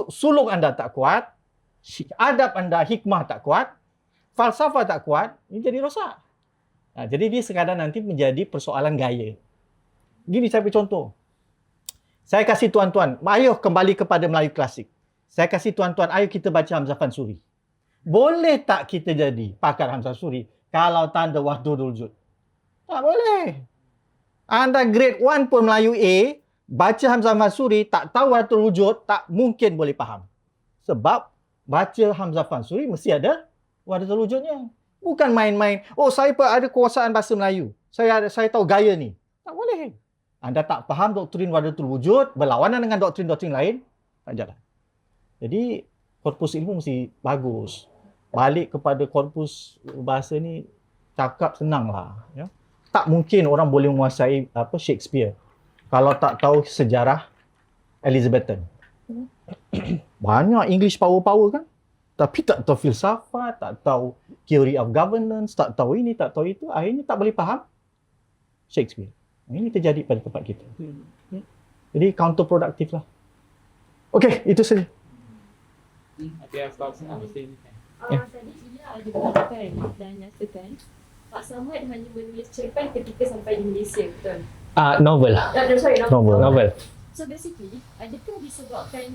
suluk anda tak kuat, adab anda hikmah tak kuat, falsafah tak kuat, ini jadi rosak. Nah, jadi dia sekadar nanti menjadi persoalan gaya. Gini saya beri contoh. Saya kasih tuan-tuan, ayo kembali kepada Melayu klasik. Saya kasih tuan-tuan, ayo kita baca Hamzah Fansuri. Boleh tak kita jadi pakar Hamzah Fansuri kalau tanda wahdudul wujud? Tak boleh. Anda grade 1 pun Melayu A, baca Hamzah Fansuri, tak tahu wahdudul wujud, tak mungkin boleh faham. Sebab baca Hamzah Fansuri mesti ada wahdudul wujudnya. Bukan main-main. Oh, saya ada kuasaan bahasa Melayu. Saya tahu gaya ni. Tak boleh. Anda tak faham doktrin wahdatul wujud, berlawanan dengan doktrin-doktrin lain, tak jalan. Jadi, korpus ilmu mesti bagus. Balik kepada korpus bahasa ni, cakap senang lah. Ya. Tak mungkin orang boleh menguasai Shakespeare kalau tak tahu sejarah Elizabethan. Banyak English power-power kan? Tapi tak tahu filsafat, tak tahu theory of governance, tak tahu ini, tak tahu itu. Akhirnya tak boleh faham Shakespeare. Ini terjadi pada tempat kita. Jadi counterproductive lah. Okey, itu saja. Ada yang soal mesti Tadi Ila ada beritakan dan nyatakan Pak Samad hanya menulis cerpen ketika sampai di Malaysia, betul? Novel. Novel. So basically, adakah disebabkan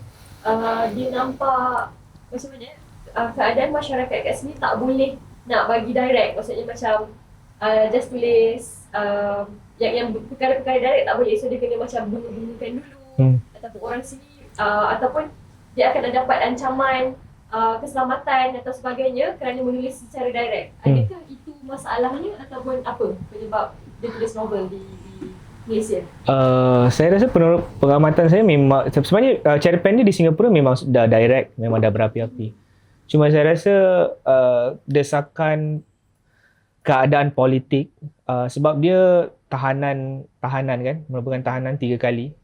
dia nampak macam mana keadaan masyarakat kat sini tak boleh nak bagi direct, maksudnya macam just tulis yang perkara-perkara direct tak boleh, so dia kena macam bunuh-bunuhkan dulu ataupun orang sini ataupun dia akan dapat ancaman keselamatan atau sebagainya kerana menulis secara direct. Adakah itu masalahnya ataupun apa penyebab dia tulis novel di Malaysia? Saya rasa pengamatan saya memang sebenarnya cerpen dia di Singapura memang dah direct, memang dah berapi-api. Cuma saya rasa desakan keadaan politik sebab dia tahanan kan, merupakan tahanan 3 kali.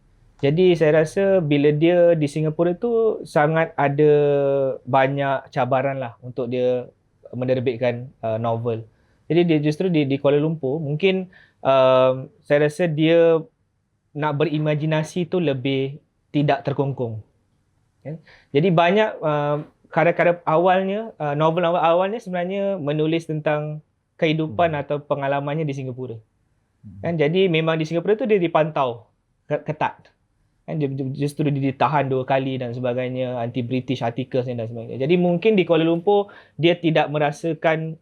Jadi saya rasa bila dia di Singapura tu sangat ada banyak cabaran lah untuk dia menerbitkan novel. Jadi dia justru di Kuala Lumpur mungkin saya rasa dia nak berimajinasi tu lebih tidak terkongkong. Jadi banyak karya-karya awalnya, novel-novel awalnya sebenarnya menulis tentang kehidupan atau pengalamannya di Singapura. Kan, jadi memang di Singapura tu dia dipantau ketat. Kan, dia justru ditahan 2 kali dan sebagainya, anti-British articles dan sebagainya. Jadi mungkin di Kuala Lumpur dia tidak merasakan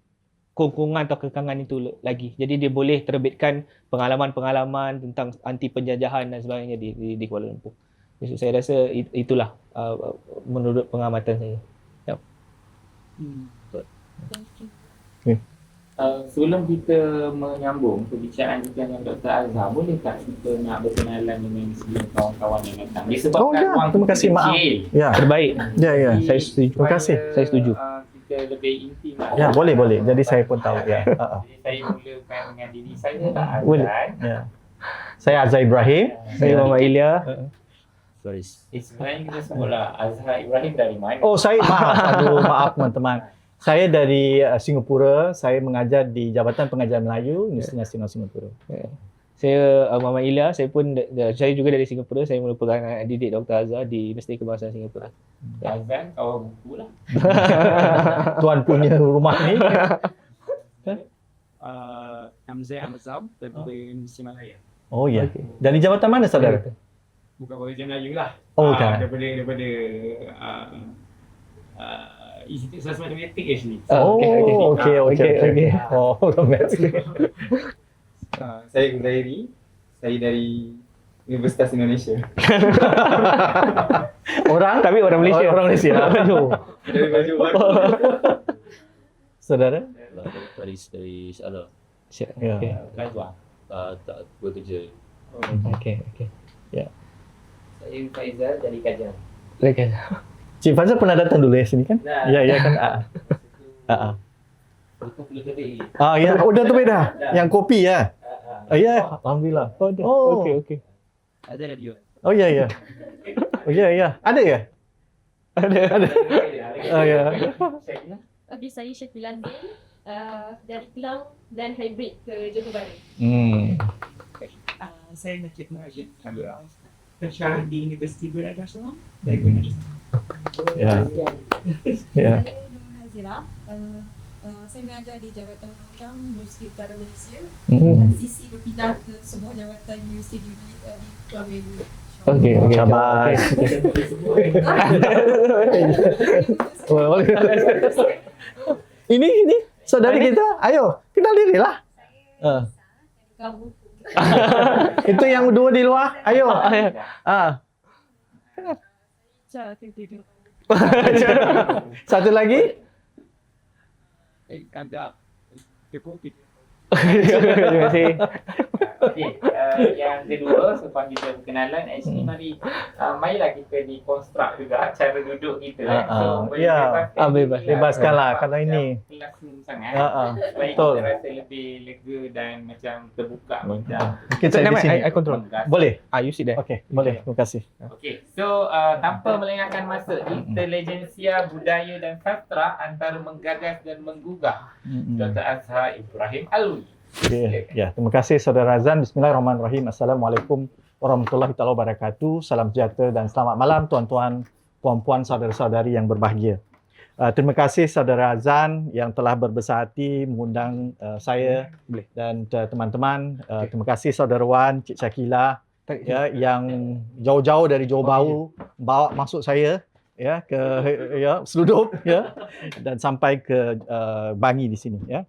kongkongan atau kekangan itu lagi. Jadi dia boleh terbitkan pengalaman-pengalaman tentang anti penjajahan dan sebagainya di Kuala Lumpur. Jadi saya rasa itulah menurut pengamatan saya. Yep. Sebelum kita menyambung perbicaraan kita dengan Dr. Azhar, boleh tak kita nak berkenalan dengan semua kawan-kawan yang datang? Disebabkan ruang terima kasih, maaf. Ya, Terbaik. ya. Saya setuju. Terima kasih. Saya setuju. Kita lebih intim lah. Ya, boleh. Jadi saya pun tahu ya. Jadi saya mulakan dengan diri saya, Azhar. Boleh. Ya. Saya Azhar Ibrahim. Saya Muhammad Ilya. Sebenarnya kita semula Azhar Ibrahim dari mana? Oh, saya maaf teman-teman. Saya dari Singapura. Saya mengajar di Jabatan Pengajaran Melayu Universiti Nasional Singapura. Saya Muhammad Ilya. Saya juga dari Singapura. Saya merupakan anak didik Dr. Azhar di Universiti Kebangsaan Singapura. Azhar kawan buku lah. Tuan punya rumah ni. Nama saya Ahmad Zab dari Universiti Malaya. Oh ya. Dari jabatan mana saudara? Bukan Pengajian Melayu lah. Oh, bukan. Daripada Institut Sains Matematik actually. Okey. Oh, romantik. Saya Huzairi. Saya dari Universitas Indonesia. Tapi orang Malaysia. Orang Malaysia. Dari baju baru. Saudara? Faris dari Salah. Ya. Azhar. Tak bekerja. Okey. Saya Faizal dari Kajian. Okey. Cik Fazal pernah datang dulu sini kan? Ya kan. Betul tadi. Ya. Oh, dah terbit dah. Yang kopi ya. Ya, alhamdulillah. Oh. Okey. Ada radio. Oh ya. Oh ya. Ada ya? Ada. Oh ya. Okey, saya Syafilan bin dari Kelang dan hybrid ke Johor Bahru. Saya Nakib Najib. Tersyarah di Universiti Darussalam dari Darussalam. Ya. Saya Nur Hazira. Saya mengajar di Jabatan Undang Universiti Utara Malaysia. Dan sisi berpindah ke sebuah jabatan Universiti di Kuala Lumpur. Okey. Sabar. Ini saudari kita. Ayo, kenal diri lah. Kamu Itu yang dua di luar. Ayo. Tidur. Satu lagi. Ada. Terima kasih. Okey, yang kedua selepas kita berkenalan, actually marilah kita deconstruct juga cara duduk kita. Ya. Bebaskanlah kalau ini. Classroom sangat. Supaya Betul. kita rasa lebih lega dan macam terbuka minda. Kita di sini. I control. Boleh. You sit there. Okey, boleh. Terima kasih. Okey, so tanpa melengahkan masa, intelijensia budaya dan sastra antara menggagas dan menggugah. Dr. Azhar Ibrahim Alwi. Okay. Ya, terima kasih Saudara Azan. Bismillahirrahmanirrahim. Assalamualaikum warahmatullahi taala wabarakatuh. Salam sejahtera dan selamat malam tuan-tuan, puan-puan, saudara-saudari yang berbahagia. Terima kasih Saudara Azan yang telah berbesar hati mengundang saya dan teman-teman. Terima kasih Saudara Wan, Cik Syakila ya, yang jauh-jauh dari Johor Bahru bawa masuk saya ya ke Seludup ya, dan sampai ke Bangi di sini ya.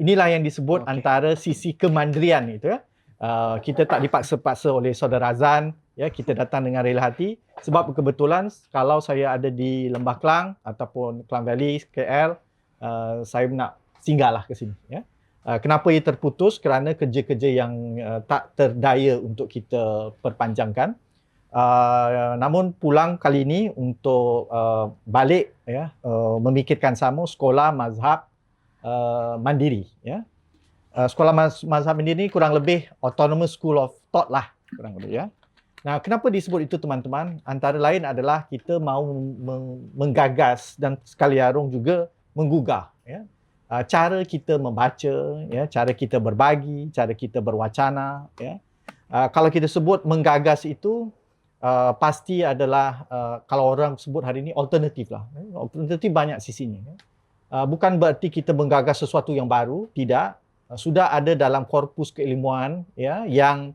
Inilah yang disebut antara sisi kemandirian itu ya. Kita tak dipaksa-paksa oleh Saudara Azan ya, kita datang dengan rela hati sebab kebetulan kalau saya ada di Lembah Klang ataupun Klang Valley KL, saya nak singgahlah ke sini ya. Kenapa ia terputus? Kerana kerja-kerja yang tak terdaya untuk kita perpanjangkan. Namun pulang kali ini untuk balik ya, memikirkan sama sekolah mazhab mandiri ya. Sekolah mazhab mandiri ni kurang lebih autonomous school of thought lah kurang lebih ya. Nah, kenapa disebut itu teman-teman? Antara lain adalah kita mahu menggagas dan sekali arung juga menggugah ya. Cara kita membaca ya, cara kita berbagi, cara kita berwacana ya. Kalau kita sebut menggagas itu pasti adalah kalau orang sebut hari ini alternatif lah. Alternatif banyak sisinya ya. Bukan berarti kita menggagas sesuatu yang baru, tidak. Sudah ada dalam korpus keilmuan ya, yang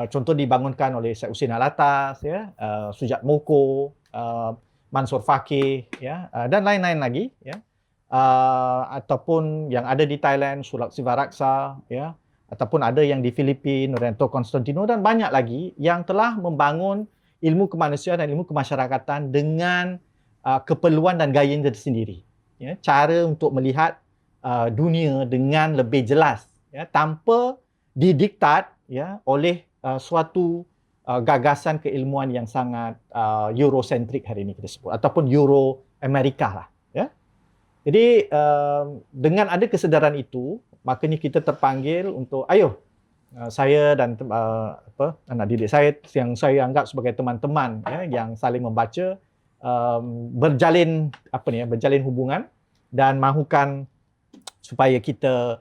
contoh dibangunkan oleh Syed Hussein Alatas ya, Sujat Moko, Mansur Fakih ya, dan lain-lain lagi ya. Ataupun yang ada di Thailand, Sulap Sivaraksa ya, ataupun ada yang di Filipina, Rento Constantino, dan banyak lagi yang telah membangun ilmu kemanusiaan dan ilmu kemasyarakatan dengan keperluan dan gayanya tersendiri ya, cara untuk melihat dunia dengan lebih jelas ya, tanpa didiktat ya oleh suatu gagasan keilmuan yang sangat Eurocentrik hari ini kita sebut, ataupun Euro-Amerika lah ya. Jadi dengan ada kesedaran itu, makanya kita terpanggil untuk saya dan anak didik saya yang saya anggap sebagai teman-teman ya, yang saling membaca, berjalin hubungan dan mahukan supaya kita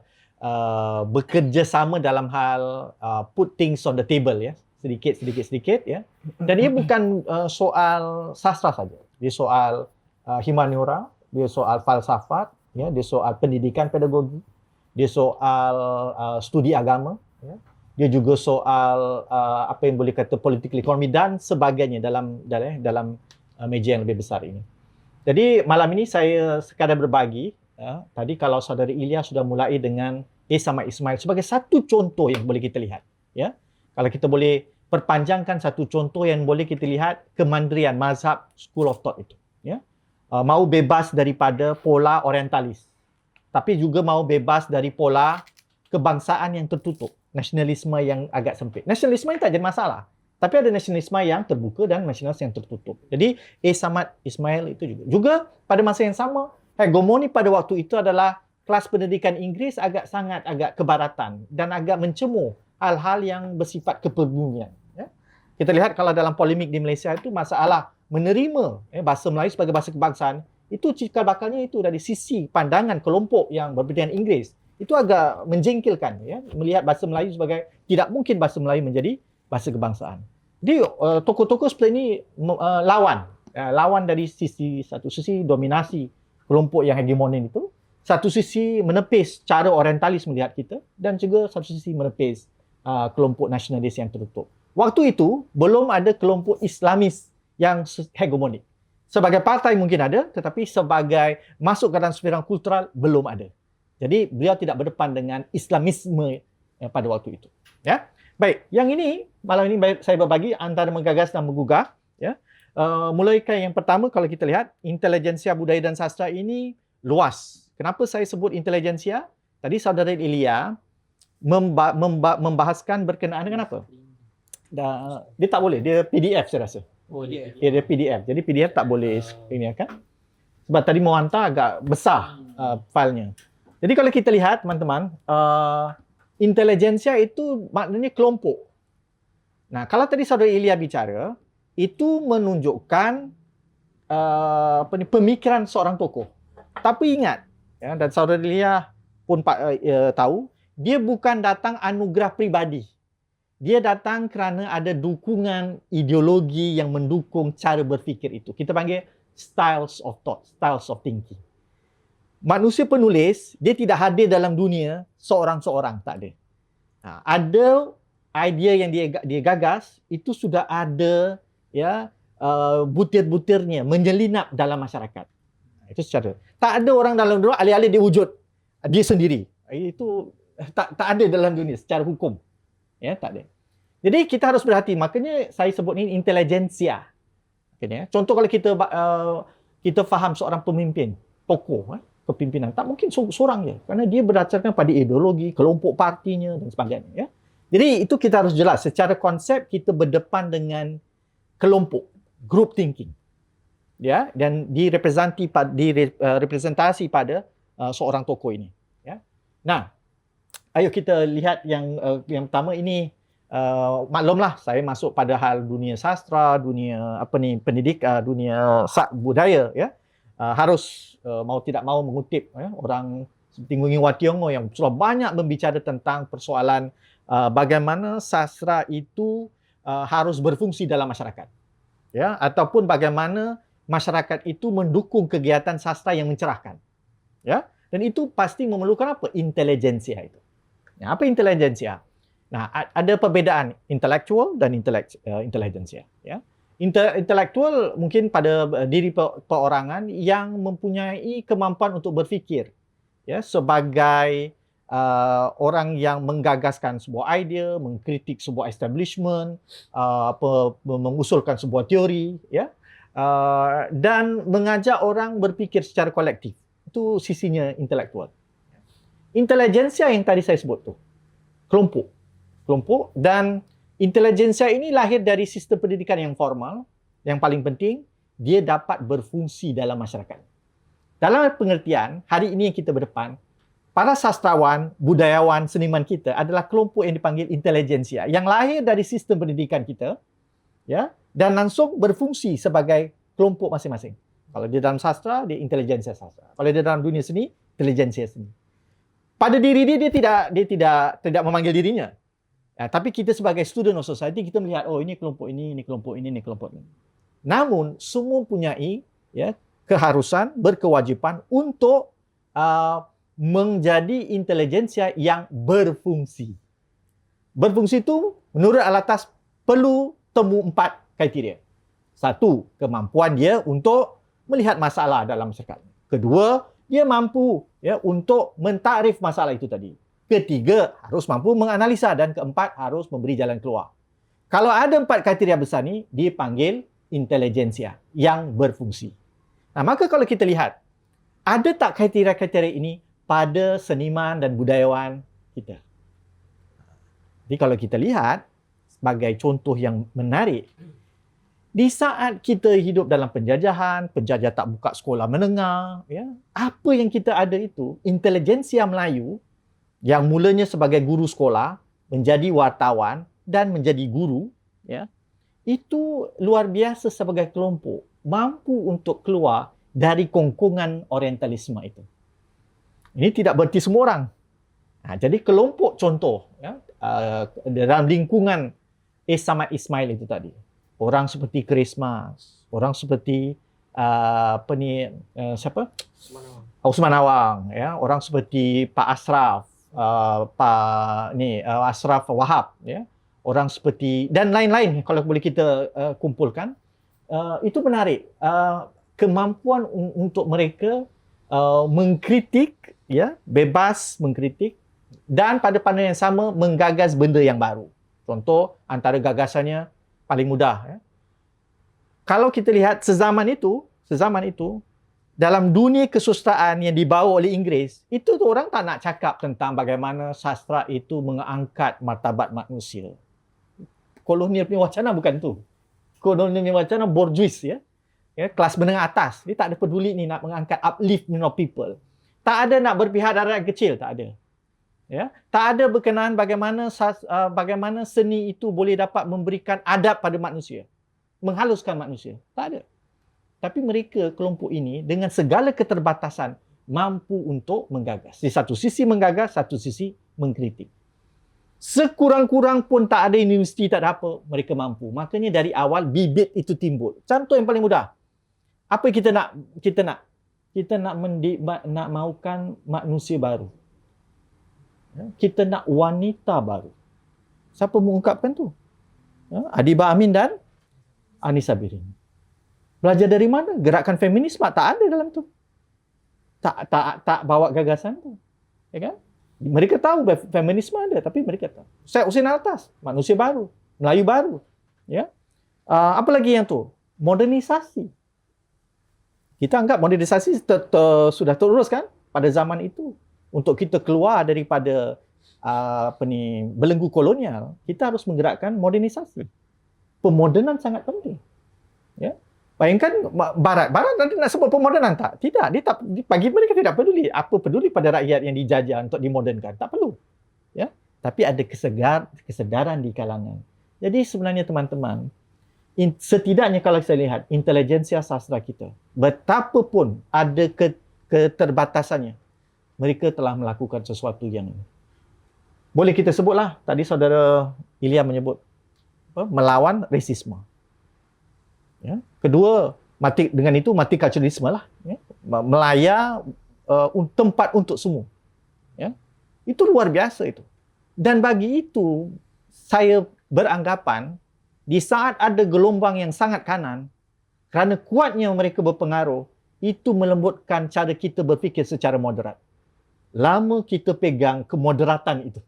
bekerjasama dalam hal put things on the table ya, sedikit ya. Dan ia bukan soal sastra saja. Dia soal humaniora, dia soal falsafat ya, dia soal pendidikan pedagogi, dia soal studi agama ya. Dia juga soal apa yang boleh kata political economy dan sebagainya dalam meja yang lebih besar ini. Jadi malam ini saya sekadar berbagi ya. Tadi kalau saudara Ilya sudah mulai dengan Samad Ismail sebagai satu contoh yang boleh kita lihat ya. Kalau kita boleh perpanjangkan satu contoh yang boleh kita lihat kemandirian mazhab school of thought itu ya. Mau bebas daripada pola orientalis, tapi juga mau bebas dari pola kebangsaan yang tertutup, nasionalisme yang agak sempit. Nasionalisme ini tak jadi masalah, tapi ada nasionalisme yang terbuka dan nasionalisme yang tertutup. Jadi Samad Ismail itu juga pada masa yang sama, hegemoni pada waktu itu adalah kelas pendidikan Inggeris agak kebaratan dan agak mencemooh hal-hal yang bersifat keperbumian. Ya. Kita lihat kalau dalam polemik di Malaysia itu masalah menerima bahasa Melayu sebagai bahasa kebangsaan, itu cikal bakalnya itu dari sisi pandangan kelompok yang berpendidikan Inggeris. Itu agak menjengkelkan ya, melihat bahasa Melayu sebagai tidak mungkin bahasa Melayu menjadi bahasa kebangsaan. Jadi tokoh-tokoh seperti ini lawan dari satu sisi dominasi kelompok yang hegemonik itu, satu sisi menepis cara orientalis melihat kita, dan juga satu sisi menepis kelompok nasionalis yang tertutup. Waktu itu belum ada kelompok Islamis yang hegemonik. Sebagai partai mungkin ada, tetapi sebagai masuk ke dalam sfera kultural belum ada. Jadi beliau tidak berdepan dengan Islamisme pada waktu itu. Ya, baik. Yang ini malam ini saya berbagi antara menggagas dan menggugah. Ya, mulaikan yang pertama kalau kita lihat intelijensia budaya dan sastra ini luas. Kenapa saya sebut intelijensia? Tadi saudara Ilya membahaskan berkenaan dengan apa? Dia tak boleh, dia PDF saya rasa. Dia PDF. Jadi PDF tak boleh ini kan? Sebab tadi mau hantar agak besar filenya. Jadi kalau kita lihat teman-teman, intelijensia itu maknanya kelompok. Nah, kalau tadi saudara Ilya bicara, itu menunjukkan pemikiran seorang tokoh. Tapi ingat, ya, dan saudara Ilya pun tahu, dia bukan datang anugerah pribadi. Dia datang kerana ada dukungan ideologi yang mendukung cara berfikir itu. Kita panggil styles of thought, styles of thinking. Manusia penulis, dia tidak hadir dalam dunia seorang-seorang, tak ada. Ada idea yang dia gagas, itu sudah ada ya butir-butirnya menyelinap dalam masyarakat. Itu secara. Tak ada orang dalam dunia alih-alih dia wujud dia sendiri. Itu tak ada dalam dunia secara hukum. Ya, tak ada. Jadi kita harus berhati. Makanya saya sebut ini intelijensia. Okay, contoh kalau kita faham seorang pemimpin, tokoh, kepimpinan, tak mungkin seorang je. Kerana dia berdasarkan pada ideologi, kelompok partinya dan sebagainya. Ya. Jadi itu kita harus jelas. Secara konsep kita berdepan dengan kelompok, group thinking. Ya, dan direpresentasi pada seorang tokoh ini. Ya. Nah, ayo kita lihat yang pertama ini. Maklumlah saya masuk pada hal dunia sastra, dunia pendidikan, dunia budaya, ya. Harus mau tidak mau mengutip orang seperti Ngugi Wa Thiong'o yang sudah banyak membicara tentang persoalan bagaimana sastra itu harus berfungsi dalam masyarakat, ya, ataupun bagaimana masyarakat itu mendukung kegiatan sastra yang mencerahkan, ya, dan itu pasti memerlukan apa? Intelijensia itu. Ya, apa intelijensia? Nah, ada perbezaan intelektual dan intelijensia. Ya. Intelektual mungkin pada diri perorangan yang mempunyai kemampuan untuk berfikir, ya, sebagai orang yang menggagaskan sebuah idea, mengkritik sebuah establishment, mengusulkan sebuah teori, ya, dan mengajak orang berfikir secara kolektif. Itu sisinya intelektual. Intelijensia yang tadi saya sebut tu, kelompok, dan intelijensia ini lahir dari sistem pendidikan yang formal. Yang paling penting, dia dapat berfungsi dalam masyarakat. Dalam pengertian, hari ini yang kita berdepan, para sastrawan, budayawan, seniman kita adalah kelompok yang dipanggil intelijensia, yang lahir dari sistem pendidikan kita, ya, dan langsung berfungsi sebagai kelompok masing-masing. Kalau dia dalam sastra, dia intelijensia sastra. Kalau dia dalam dunia seni, intelijensia seni. Pada diri dia tidak memanggil dirinya. Ya, tapi kita sebagai student of society, kita melihat, oh ini kelompok ini kelompok ini kelompok ini. Namun, semua mempunyai, ya, keharusan, berkewajiban untuk menjadi intelijensia yang berfungsi. Berfungsi itu, menurut Alatas, perlu temu 4 kriteria. 1, kemampuan dia untuk melihat masalah dalam masyarakat. Kedua, dia mampu, ya, untuk mentakrif masalah itu tadi. Ketiga, harus mampu menganalisa, dan keempat, harus memberi jalan keluar. Kalau ada 4 kriteria besar ni, dipanggil intelijensia yang berfungsi. Nah, maka kalau kita lihat, ada tak kriteria-kriteria ini pada seniman dan budayawan kita? Jadi kalau kita lihat, sebagai contoh yang menarik, di saat kita hidup dalam penjajahan, penjajah tak buka sekolah menengah, ya, apa yang kita ada itu, intelijensia Melayu, yang mulanya sebagai guru sekolah, menjadi wartawan dan menjadi guru, ya, itu luar biasa sebagai kelompok, mampu untuk keluar dari kongkongan orientalisme itu. Ini tidak berarti semua orang. Nah, jadi kelompok contoh, ya, dalam lingkungan Samad Ismail itu tadi, orang seperti Christmas, orang seperti siapa? Usman Awang, ya, orang seperti Pak Ashraf, Ashraf Wahab, ya, orang seperti dan lain-lain kalau boleh kita kumpulkan, itu menarik, kemampuan untuk mereka mengkritik, ya, bebas mengkritik, dan pada pandangan yang sama menggagas benda yang baru. Contoh antara gagasannya paling mudah, ya. Kalau kita lihat sezaman itu dalam dunia kesusastraan yang dibawa oleh Inggeris, itu tu orang tak nak cakap tentang bagaimana sastra itu mengangkat martabat manusia. Kolonial punya wacana bukan tu. Kolonial punya wacana bourgeois, ya. Ya, kelas menengah atas. Dia tak ada peduli ni nak mengangkat upliftment of people. Tak ada nak berpihak darah kecil, tak ada. Ya, tak ada berkenaan bagaimana seni itu boleh dapat memberikan adab pada manusia, menghaluskan manusia. Tak ada. Tapi mereka, kelompok ini, dengan segala keterbatasan, mampu untuk menggagas. Di satu sisi menggagas, satu sisi mengkritik. Sekurang-kurang pun tak ada universiti, tak ada apa, mereka mampu. Makanya dari awal bibit itu timbul. Contoh yang paling mudah. Apa kita nak? Kita nak mahukan manusia baru. Ya, kita nak wanita baru. Siapa mengungkapkan tu? Ya, Adibah Amin dan Anissa Birin. Belajar dari mana? Gerakan feminisme tak ada dalam tu. Tak bawa gagasan tu. Ya kan? Mereka tahu feminisme ada, tapi mereka tahu. Syed Hussein Alatas, manusia baru, Melayu baru. Ya. Apa lagi yang tu? Modernisasi. Kita anggap modernisasi sudah terurus kan pada zaman itu. Untuk kita keluar daripada belenggu kolonial, kita harus menggerakkan modernisasi. Pemodenan sangat penting. Ya. Bayangkan Barat nanti nak sebut pemodenan tak? Tidak, bagi mereka tidak peduli. Apa peduli pada rakyat yang dijajah untuk dimodernkan? Tak perlu. Ya. Tapi ada kesedaran di kalangan. Jadi sebenarnya teman-teman, setidaknya kalau saya lihat intelijensia sastra kita, betapapun ada keterbatasannya, mereka telah melakukan sesuatu yang boleh kita sebutlah, tadi saudara Ilya menyebut melawan rasisme. Ya. Kedua, dengan itu multiculturalisme lah. Ya. Melaya tempat untuk semua. Ya. Itu luar biasa itu. Dan bagi itu, saya beranggapan di saat ada gelombang yang sangat kanan, kerana kuatnya mereka berpengaruh, itu melembutkan cara kita berfikir secara moderat. Lama kita pegang kemoderatan itu.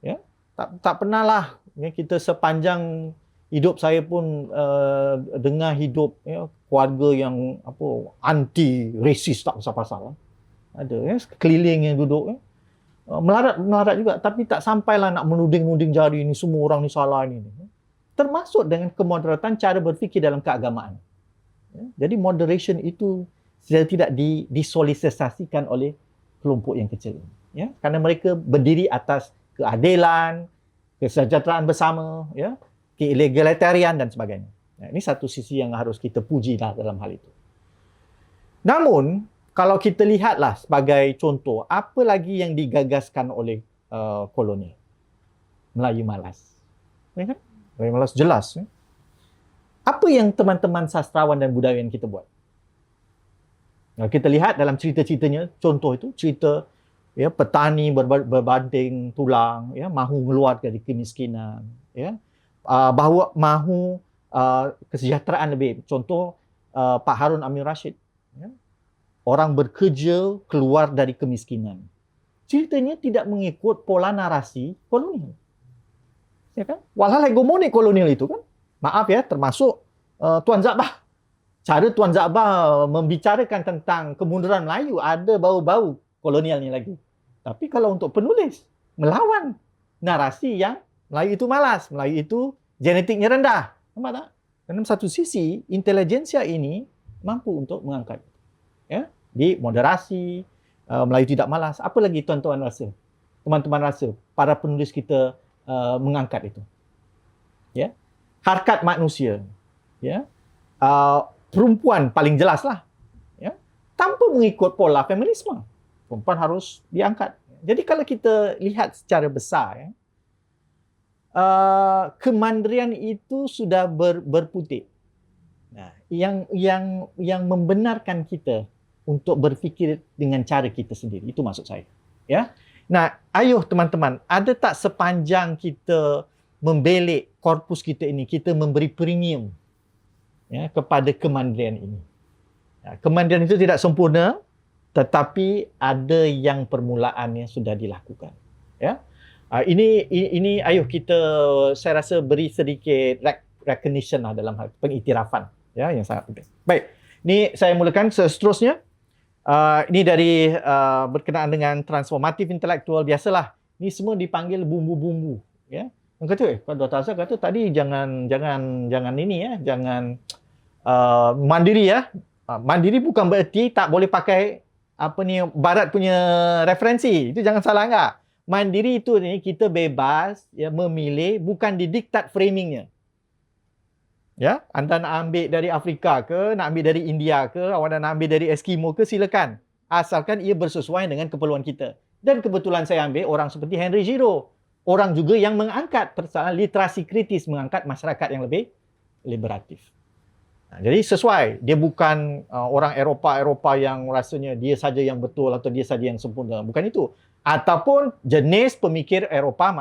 Ya, tak pernahlah ya, kita sepanjang hidup saya pun dengar hidup ya, keluarga yang anti rasis tak pasal-pasal. Ada ya, keliling yang duduk ya. Melarat juga, tapi tak sampailah nak menuding jari ni semua orang ni salah ni. Termasuk dengan kemoderatan cara berfikir dalam keagamaan. Ya, jadi moderation itu tidak disolisasikan oleh kelompok yang kecil. Ya, kerana mereka berdiri atas keadilan, kesejahteraan bersama, ya, keegalitarian dan sebagainya. Ya, ini satu sisi yang harus kita puji dalam hal itu. Namun, kalau kita lihatlah sebagai contoh, apa lagi yang digagaskan oleh kolonial? Melayu malas. Ya kan? Melayu malas jelas. Ya? Apa yang teman-teman sastrawan dan budayawan kita buat? Nah, kita lihat dalam cerita-ceritanya, contoh itu, cerita ya, petani berbanding tulang, ya, mahu keluar dari kemiskinan, ya, bahawa mahu kesejahteraan lebih. Contoh Pak Harun Aminur Rashid. Ya. Orang bekerja keluar dari kemiskinan. Ceritanya tidak mengikut pola narasi kolonial. Ya kan? Walhal hegemonik kolonial itu kan, maaf ya, termasuk Tuan Zabah. Cara Tuan Zabah membicarakan tentang kemunduran Melayu ada bau-bau kolonialnya lagi. Tapi kalau untuk penulis, melawan narasi yang Melayu itu malas, Melayu itu genetiknya rendah. Nampak tak? Dalam satu sisi, intelijensia ini mampu untuk mengangkat. Ya, di moderasi, Melayu tidak malas. Apa lagi tuan-tuan rasa? Teman-teman rasa para penulis kita mengangkat itu. Ya. Harkat manusia. Ya. Perempuan paling jelas lah. Ya. Tanpa mengikut pola feminisme. Perempuan harus diangkat. Jadi kalau kita lihat secara besar, ya, kemandirian itu sudah berputik. Nah, yang membenarkan kita untuk berfikir dengan cara kita sendiri. Itu maksud saya. Ya. Nah, ayuh teman-teman, ada tak sepanjang kita membelik korpus kita ini, kita memberi premium ya, kepada kemandirian ini. Ya, kemandirian itu tidak sempurna, tetapi ada yang permulaannya sudah dilakukan. Ya. Ini ayuh kita, saya rasa beri sedikit recognition lah dalam hal pengiktirafan. Ya, yang sangat penting. Baik, ini saya mulakan seterusnya. Ini dari berkenaan dengan transformatif intelektual. Biasalah, ini semua dipanggil bumbu-bumbu. Ya, yang kata, kalau Dr. Azhar kata tadi jangan ini ya, jangan mandiri ya. Mandiri bukan bererti tak boleh pakai Barat punya referensi. Itu jangan salah enggak. Mandiri itu ni kita bebas ya, memilih, bukan didiktat framingnya. Ya, anda nak ambil dari Afrika ke, nak ambil dari India ke, awak nak ambil dari Eskimo ke, silakan. Asalkan ia bersesuaian dengan keperluan kita. Dan kebetulan saya ambil orang seperti Henry Giraud. Orang juga yang mengangkat persoalan literasi kritis, mengangkat masyarakat yang lebih liberatif. Jadi sesuai. Dia bukan orang Eropah yang rasanya dia saja yang betul atau dia saja yang sempurna. Bukan itu. Ataupun jenis pemikir Eropah,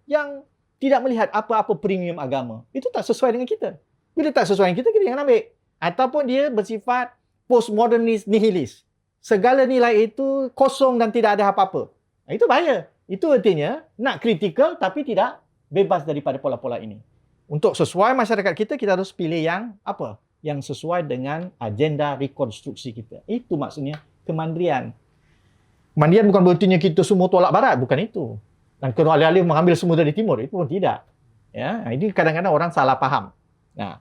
yang tidak melihat apa-apa premium agama. Itu tak sesuai dengan kita. Bila tak sesuai dengan kita jangan ambil. Ataupun dia bersifat postmodernis nihilis. Segala nilai itu kosong dan tidak ada apa-apa. Itu bahaya. Itu artinya nak kritikal tapi tidak bebas daripada pola-pola ini. Untuk sesuai masyarakat kita, kita harus pilih yang apa? Yang sesuai dengan agenda rekonstruksi kita. Itu maksudnya kemandirian. Kemandirian bukan berarti kita semua tolak barat. Bukan itu. Dan kena alih-alih mengambil semua dari timur. Itu pun tidak. Ya, ini kadang-kadang orang salah faham. Nah,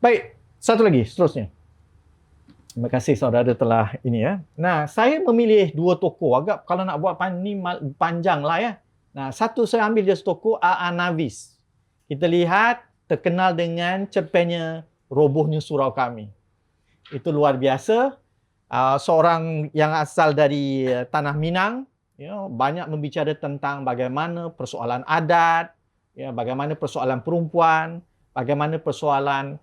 baik. Satu lagi, seterusnya. Terima kasih saudara telah ini ya. Nah, saya memilih dua tokoh. Agak kalau nak buat panjang lah ya. Nah, satu saya ambil just tokoh A.A. Navis. Kita lihat terkenal dengan cerpennya Robohnya Surau Kami. Itu luar biasa. Seorang yang asal dari Tanah Minang, banyak membicara tentang bagaimana persoalan adat, bagaimana persoalan perempuan, bagaimana persoalan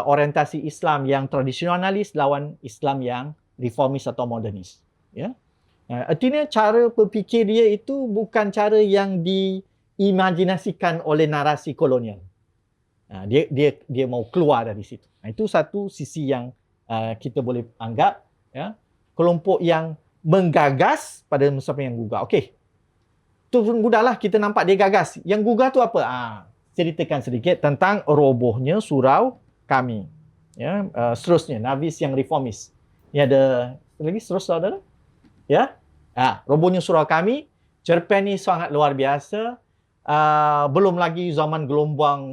orientasi Islam yang tradisionalis lawan Islam yang reformis atau modernis. Artinya cara berfikir dia itu bukan cara yang diimajinasikan oleh narasi kolonial. Dia mau keluar dari situ. Itu satu sisi yang kita boleh anggap kelompok yang menggagas pada siapa yang gugah. Okey. Tu mudahlah kita nampak dia gagas. Yang gugah tu apa? Ceritakan sedikit tentang Robohnya Surau Kami. Seterusnya Navis yang reformis. Ini ada lagi terus saudara? Ya. Robohnya Surau Kami. Cerpen ni sangat luar biasa. Belum lagi zaman gelombang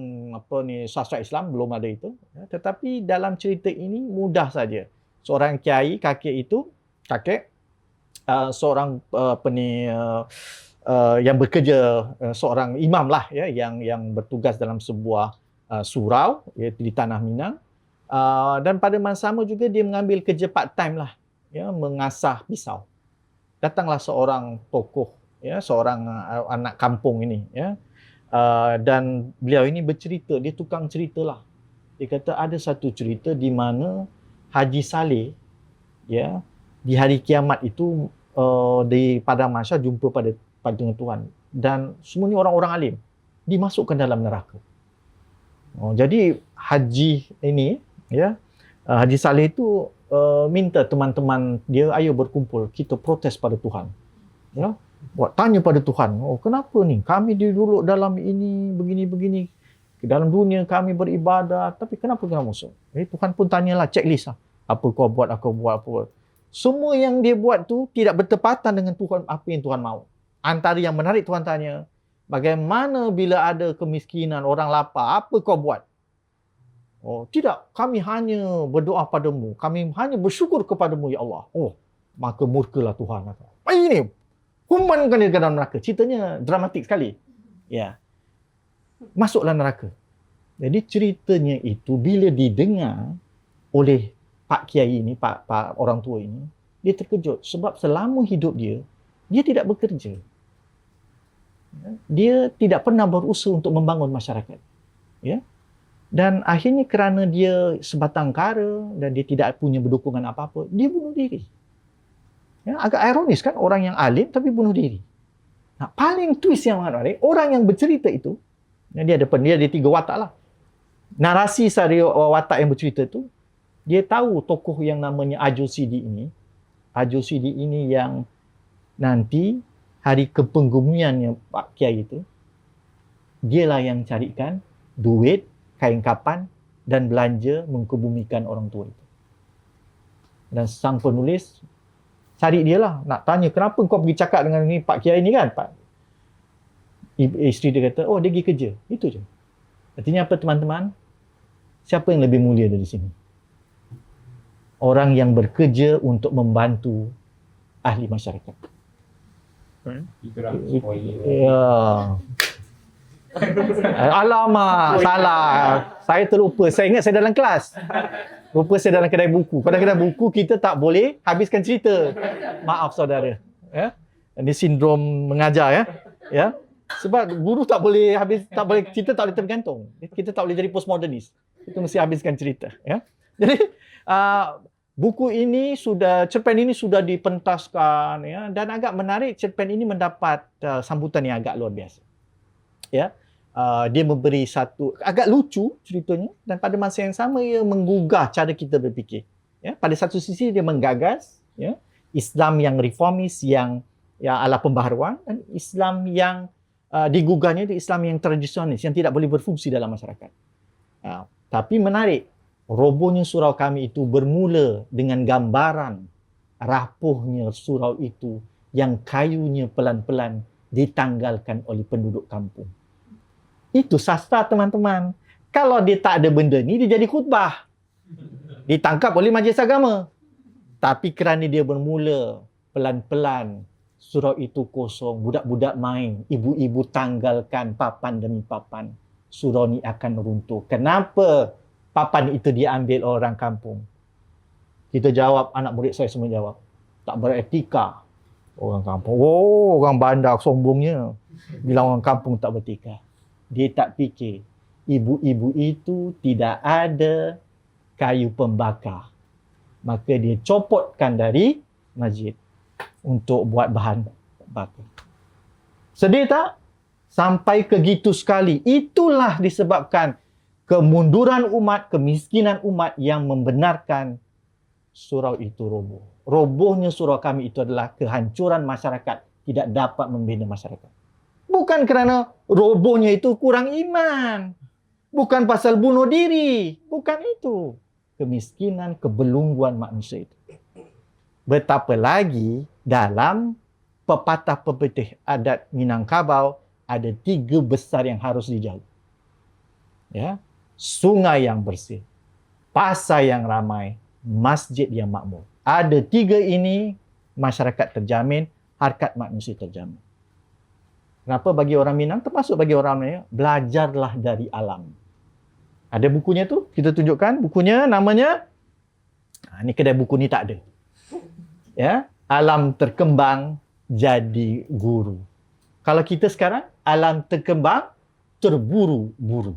sastra Islam belum ada itu. Tetapi dalam cerita ini mudah saja. Seorang kiai, kakek, seorang yang bekerja, seorang imam lah yang bertugas dalam sebuah surau iaitu di Tanah Minang. Dan pada masa sama juga dia mengambil kerja part time lah, mengasah pisau. Datanglah seorang tokoh, seorang anak kampung ini, dan beliau ini bercerita, dia tukang cerita lah. Dia kata ada satu cerita di mana Haji Saleh di hari kiamat itu di padang mahsyar jumpa pada dengan Tuhan, dan semuanya orang-orang alim dimasukkan dalam neraka. Jadi haji ini Haji Saleh itu minta teman-teman dia, ayo berkumpul, kita protes pada Tuhan. Buat tanya pada Tuhan, kenapa ni kami diduduk dalam ini begini-begini, dalam dunia kami beribadah, tapi kenapa kena masuk? Tuhan pun tanyalah, checklist lah. Apa kau buat, aku buat apa. Semua yang dia buat tu tidak bertepatan dengan Tuhan, apa yang Tuhan mahu. Antara yang menarik, Tuhan tanya, bagaimana bila ada kemiskinan, orang lapar, apa kau buat? Tidak, kami hanya berdoa padamu, kami hanya bersyukur kepadamu ya Allah. Maka murkalah Tuhan. Ini hukumankan dia ke dalam neraka. Ceritanya dramatik sekali. Masuklah neraka. Jadi ceritanya itu bila didengar oleh Pak Kiai ini, Pak orang tua ini, dia terkejut sebab selama hidup dia tidak bekerja. Dia tidak pernah berusaha untuk membangun masyarakat. Dan akhirnya kerana dia sebatang kara dan dia tidak punya berdukungan apa-apa, dia bunuh diri. Agak ironis kan, orang yang alim tapi bunuh diri. Paling twist yang menarik, orang yang bercerita itu, dia ada 3 watak lah. Narasi dari watak yang bercerita itu, dia tahu tokoh yang namanya Ajo Sidi ini. Ajo Sidi ini yang nanti hari kepenggumiannya Pak Kiai itu, dialah yang carikan duit, kain kapan dan belanja mengkebumikan orang tua itu. Dan sang penulis cari dia lah, nak tanya kenapa kau pergi cakap dengan ni Pak Kiai ni kan? Isteri dia kata, dia pergi kerja. Itu je. Artinya apa teman-teman? Siapa yang lebih mulia dari sini? Orang yang bekerja untuk membantu ahli masyarakat. Alamak, salah. Saya terlupa. Saya ingat saya dalam kelas. Rupa saya dalam kedai buku. Pada kedai buku kita tak boleh habiskan cerita. Maaf saudara. Ini sindrom mengajar Sebab guru tak boleh habis, tak boleh, kita tak boleh tergantung. Kita tak boleh jadi postmodernis. Itu mesti habiskan cerita. Ya. Jadi buku ini cerpen ini sudah dipentaskan, ya, dan agak menarik. Cerpen ini mendapat sambutan yang agak luar biasa. Ya. Dia memberi satu agak lucu ceritanya, dan pada masa yang sama ia menggugah cara kita berfikir. Ya. Pada satu sisi dia menggagas, ya, Islam yang reformis, yang ala pembaharuan, dan Islam yang digugahnya itu Islam yang tradisionalis, yang tidak boleh berfungsi dalam masyarakat. Tapi menarik, robohnya surau kami itu bermula dengan gambaran rapuhnya surau itu yang kayunya pelan-pelan ditanggalkan oleh penduduk kampung. Itu sastra, teman-teman. Kalau dia tak ada benda ni, dia jadi khutbah. Ditangkap oleh majlis agama. Tapi kerana dia bermula pelan-pelan, surau itu kosong, budak-budak main, ibu-ibu tanggalkan papan demi papan, surau ni akan runtuh. Kenapa papan itu diambil orang kampung? Kita jawab, anak murid saya semua jawab, tak beretika. Orang kampung, orang bandar sombongnya bilang orang kampung tak beretika. Dia tak fikir, ibu-ibu itu tidak ada kayu pembakar. Maka dia copotkan dari masjid untuk buat bahan bakar. Sedih tak? Sampai ke gitu sekali. Itulah disebabkan kemunduran umat, kemiskinan umat yang membenarkan surau itu roboh. Robohnya surau kami itu adalah kehancuran masyarakat, tidak dapat membina masyarakat. Bukan kerana robohnya itu kurang iman. Bukan pasal bunuh diri. Bukan itu. Kemiskinan, kebelungguan manusia itu. Betapa lagi dalam pepatah-pepatah adat Minangkabau ada 3 besar yang harus dijaga. Ya, sungai yang bersih, pasar yang ramai, masjid yang makmur. Ada 3 ini, masyarakat terjamin, harkat manusia terjamin. Kenapa bagi orang Minang, termasuk bagi orang Melayu, belajarlah dari alam. Ada bukunya tu, kita tunjukkan bukunya, namanya, ni kedai buku ni tak ada. Ya, alam terkembang jadi guru. Kalau kita sekarang, alam terkembang terburu-buru.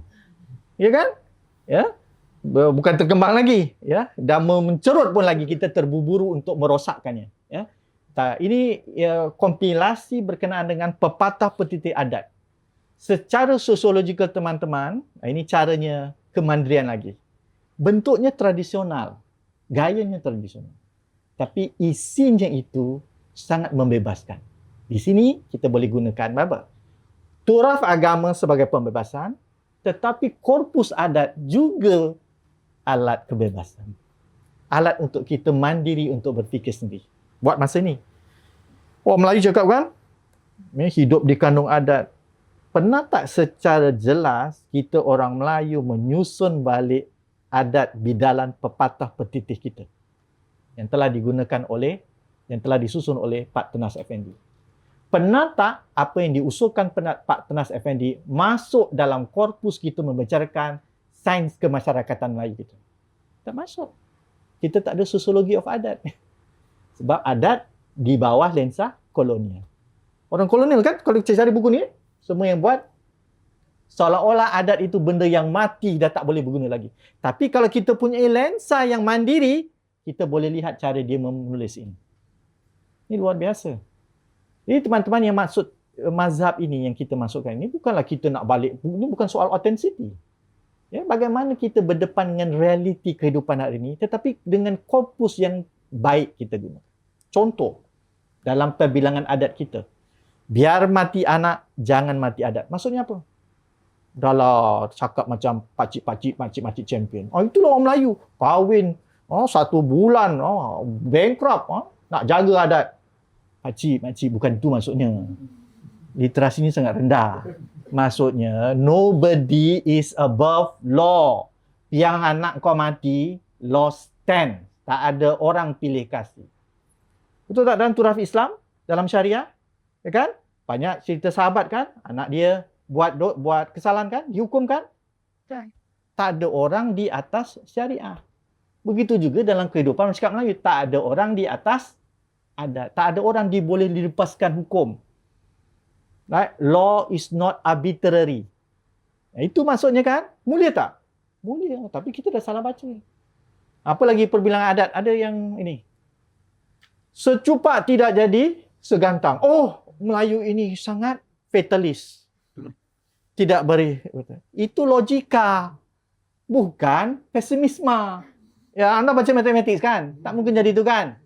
Ya kan? Ya. Bukan terkembang lagi, ya. Dan mencerut pun lagi, kita terburu-buru untuk merosakkannya, ya. Ini kompilasi berkenaan dengan pepatah petitik adat. Secara sosiologikal, teman-teman, ini caranya kemandirian lagi. Bentuknya tradisional, gayanya tradisional. Tapi isinya itu sangat membebaskan. Di sini kita boleh gunakan apa? Turaf agama sebagai pembebasan, tetapi korpus adat juga alat kebebasan. Alat untuk kita mandiri untuk berfikir sendiri. Buat masa ni. Orang Melayu cakap kan, hidup di kandung adat. Pernah tak secara jelas kita orang Melayu menyusun balik adat bidalan pepatah petitih kita yang telah disusun oleh Pak Tenas Effendi? Pernah tak apa yang diusulkan Pak Tenas Effendi masuk dalam korpus kita membicarakan sains kemasyarakatan Melayu kita? Tak masuk. Kita tak ada sosiologi of adat. Sebab adat di bawah lensa kolonial. Orang kolonial kan, kalau kita cari buku ni, semua yang buat seolah-olah adat itu benda yang mati, dah tak boleh berguna lagi. Tapi kalau kita punya lensa yang mandiri, kita boleh lihat cara dia menulis ini. Ini luar biasa. Jadi teman-teman yang maksud mazhab ini yang kita masukkan ini, bukanlah kita nak balik, ini bukan soal authenticity. Ya, bagaimana kita berdepan dengan realiti kehidupan hari ini, tetapi dengan korpus yang baik kita guna. Contoh, dalam perbilangan adat kita, biar mati anak, jangan mati adat. Maksudnya apa? Dahlah cakap macam pakcik-pakcik champion. Itulah orang Melayu. Kahwin 1 bulan, bankrupt, nak jaga adat. Pakcik, bukan itu maksudnya. Literasi ini sangat rendah. Maksudnya, nobody is above law. Yang anak kau mati, law stand. Tak ada orang pilih kasih. Betul tak dalam turaf Islam, dalam syariah? Ya kan? Banyak cerita sahabat kan, anak dia buat kesalahan kan, dihukum kan? Tak ada orang di atas syariah. Begitu juga dalam kehidupan masyarakat Melayu, tak ada orang di atas adat. Tak ada orang boleh dilepaskan hukum. Right? Law is not arbitrary. Itu maksudnya kan? Mulia tak? Boleh, tapi kita dah salah baca. Apa lagi perbilangan adat? Ada yang ini. Secupak tidak jadi segantang. Oh, Melayu ini sangat fatalis. Tidak beri. Itu logika. Bukan pesimisme. Ya, anda baca matematik kan? Tak mungkin jadi itu kan?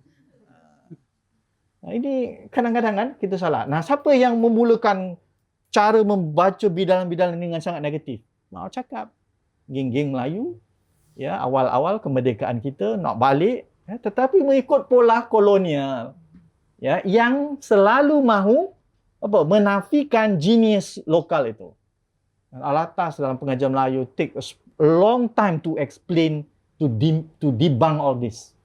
Nah, ini kadang-kadang kan kita salah. Nah, siapa yang memulakan cara membaca bidalan-bidalan dengan sangat negatif? Mau cakap. Geng-geng Melayu. Ya, awal-awal kemerdekaan kita nak balik. Ya, tetapi mengikut pola kolonial. Ya, yang selalu mahu menafikan genius lokal itu. Alatas dalam pengajian Melayu take a long time to explain, to debunk all this.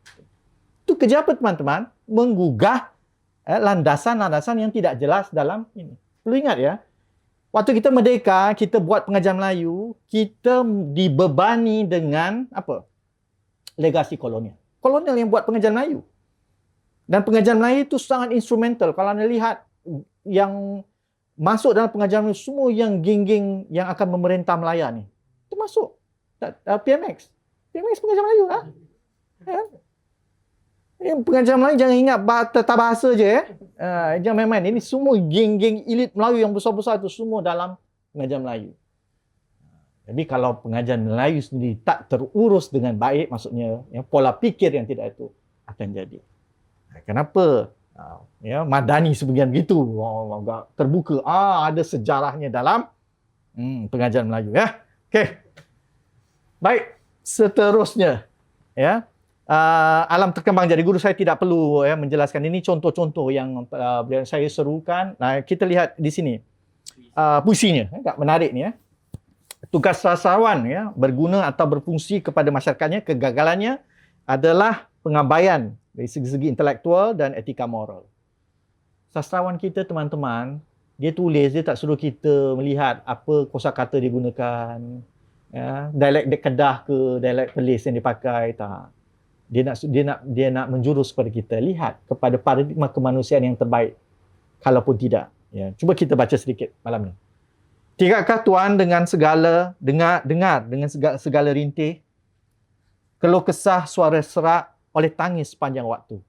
Itu kerja apa teman-teman? Menggugah landasan-landasan yang tidak jelas dalam ini. Perlu ingat ya, waktu kita merdeka, kita buat pengajian Melayu, kita dibebani dengan apa? Legasi kolonial. Kolonial yang buat pengajian Melayu. Dan pengajian Melayu itu sangat instrumental. Kalau anda lihat yang masuk dalam pengajian Melayu, semua yang geng-geng yang akan memerintah Melaya ni, itu masuk. PMX. PMX pengajian Melayu lah. Ya. Pengajian Melayu jangan ingat tata bahasa je ya. Jangan main-main. Ini semua geng-geng elit Melayu yang besar-besar itu semua dalam pengajian Melayu. Jadi kalau pengajian Melayu sendiri tak terurus dengan baik, maksudnya ya, pola pikir yang tidak itu akan jadi. Kenapa? Ya, Madani sebagian begitu. Agak terbuka. Ada sejarahnya dalam pengajian Melayu ya. Okey. Baik, seterusnya ya. Alam terkembang jadi guru, saya tidak perlu ya menjelaskan. Ini contoh-contoh yang saya serukan. Nah, kita lihat di sini puisinya, agak menarik ni ya. Tugas sastrawan ya, berguna atau berfungsi kepada masyarakatnya, kegagalannya adalah pengabaian dari segi-segi intelektual dan etika moral. Sastrawan kita teman-teman, dia tulis, dia tak suruh kita melihat apa kosakata dia gunakan, ya, dialek Kedah ke dialek Perlis yang dipakai, tak. Dia nak menjurus kepada kita, lihat kepada paradigma kemanusiaan yang terbaik. Kalaupun tidak, ya. Cuba kita baca sedikit malam ni. Tidakkah Tuan dengan segala dengar dengan segala rintih, keluh kesah suara serak oleh tangis sepanjang waktu?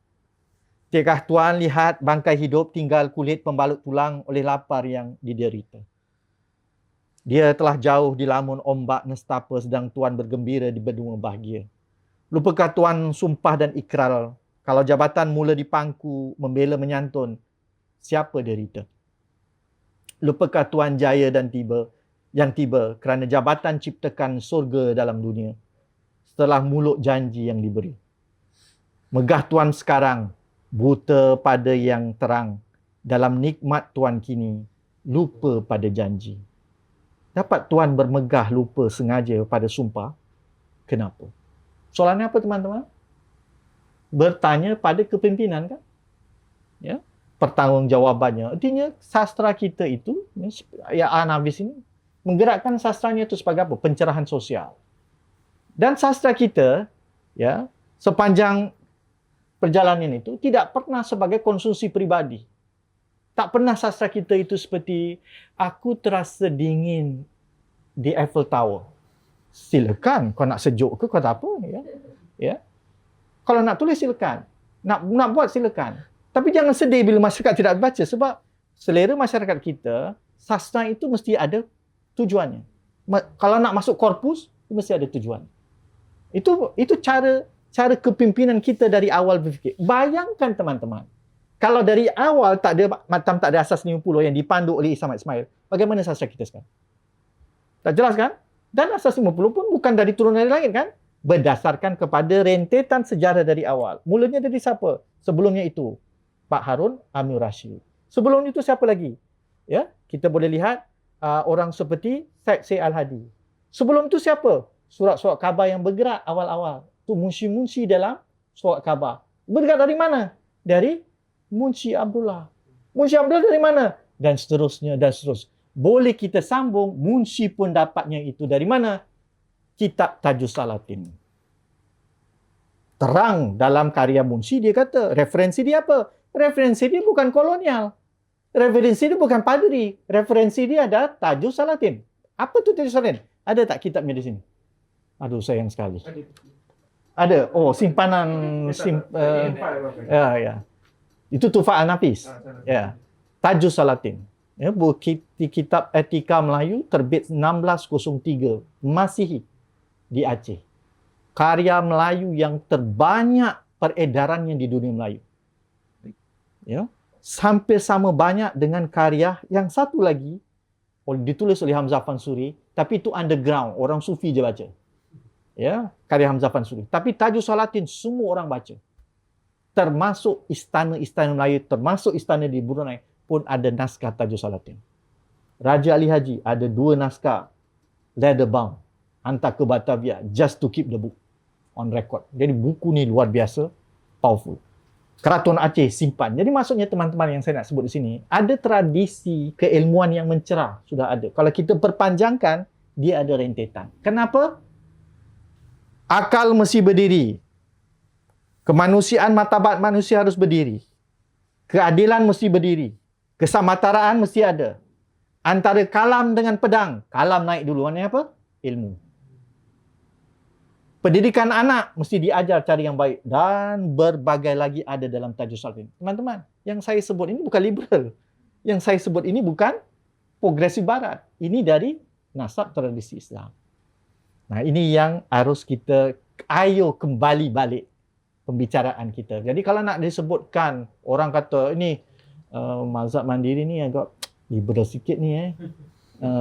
Tidakkah Tuan lihat bangkai hidup tinggal kulit pembalut tulang oleh lapar yang diderita? Dia telah jauh di lamun ombak nestapa, sedang Tuan bergembira di benua bahagia. Lupakah Tuan sumpah dan ikrar, kalau jabatan mula dipangku, membela menyantun, siapa derita? Lupakah Tuan jaya dan yang tiba kerana jabatan ciptakan surga dalam dunia setelah mulut janji yang diberi? Megah Tuan sekarang, buta pada yang terang, dalam nikmat Tuan kini, lupa pada janji. Dapat Tuan bermegah lupa sengaja pada sumpah? Kenapa? Soalannya apa teman-teman? Bertanya pada kepimpinan kan? Ya. Pertanggungjawabannya. Artinya sastra kita itu, ya Anavis ini, menggerakkan sastranya itu sebagai apa? Pencerahan sosial. Dan sastra kita, ya, sepanjang perjalanan itu tidak pernah sebagai konsumsi pribadi. Tak pernah sastra kita itu seperti, aku terasa dingin di Eiffel Tower. Silakan, kau nak sejuk ke, kau tak apa. Ya. Ya. Kalau nak tulis, silakan. Nak buat, silakan. Tapi jangan sedih bila masyarakat tidak baca, sebab selera masyarakat kita, sastra itu mesti ada tujuannya. Kalau nak masuk korpus, mesti ada tujuan. Itu cara kepimpinan kita dari awal berfikir. Bayangkan teman-teman, kalau dari awal tak ada asas 50 yang dipandu oleh Ihsan Ismail, bagaimana sastra kita sekarang? Tak jelas kan? Dan asas 50 pun bukan dari turun dari langit kan? Berdasarkan kepada rentetan sejarah dari awal. Mulanya dari siapa? Sebelumnya itu Pak Harun Amir Rashid. Sebelum itu siapa lagi? Ya, kita boleh lihat orang seperti Syed Al-Hadi. Sebelum itu siapa? Surat-surat khabar yang bergerak awal-awal. Itu munshi-munshi dalam surat khabar. Bergerak dari mana? Dari Munshi Abdullah. Munshi Abdullah dari mana? Dan seterusnya, dan seterusnya. Boleh kita sambung, munshi pun dapatnya itu dari mana? Kitab Tajus Salatin. Terang dalam karya munshi, dia kata, referensi dia apa? Referensi dia bukan kolonial. Referensi dia bukan padri. Referensi dia ada Tajus Salatin. Apa tu Tajus Salatin? Ada tak kitabnya di sini? Aduh, sayang sekali. Ada. Oh, simpanan ya. Itu Tuhfah An-Nafis. Ya. Tajus Salatin. Ya, buku kitab Etika Melayu terbit 1603 Masihi di Aceh. Karya Melayu yang terbanyak peredarannya di dunia Melayu. Ya. Hampir sama banyak dengan karya yang satu lagi ditulis oleh Hamzah Fansuri, tapi itu underground, orang sufi je baca. Ya, karya Hamzah Fansuri. Tapi Tajus Salatin semua orang baca. Termasuk istana-istana Melayu, termasuk istana di Brunei pun ada naskah Tajus Salatin. Raja Ali Haji ada 2 naskah leather bound, hantar ke Batavia just to keep the book on record. Jadi buku ni luar biasa powerful. Keraton Aceh simpan. Jadi maksudnya teman-teman yang saya nak sebut di sini, ada tradisi keilmuan yang mencerah, sudah ada. Kalau kita perpanjangkan, dia ada rentetan. Kenapa? Akal mesti berdiri. Kemanusiaan martabat manusia harus berdiri. Keadilan mesti berdiri. Kesamataraan mesti ada. Antara kalam dengan pedang, kalam naik dulu. Mana apa? Ilmu. Pendidikan anak mesti diajar cara yang baik dan berbagai lagi ada dalam Tajus Salatin. Teman-teman, yang saya sebut ini bukan liberal. Yang saya sebut ini bukan progresif barat. Ini dari nasab tradisi Islam. Nah, ini yang harus kita kembali balik pembicaraan kita. Jadi kalau nak disebutkan orang kata ini mazhab mandiri ni agak liberal sikit ni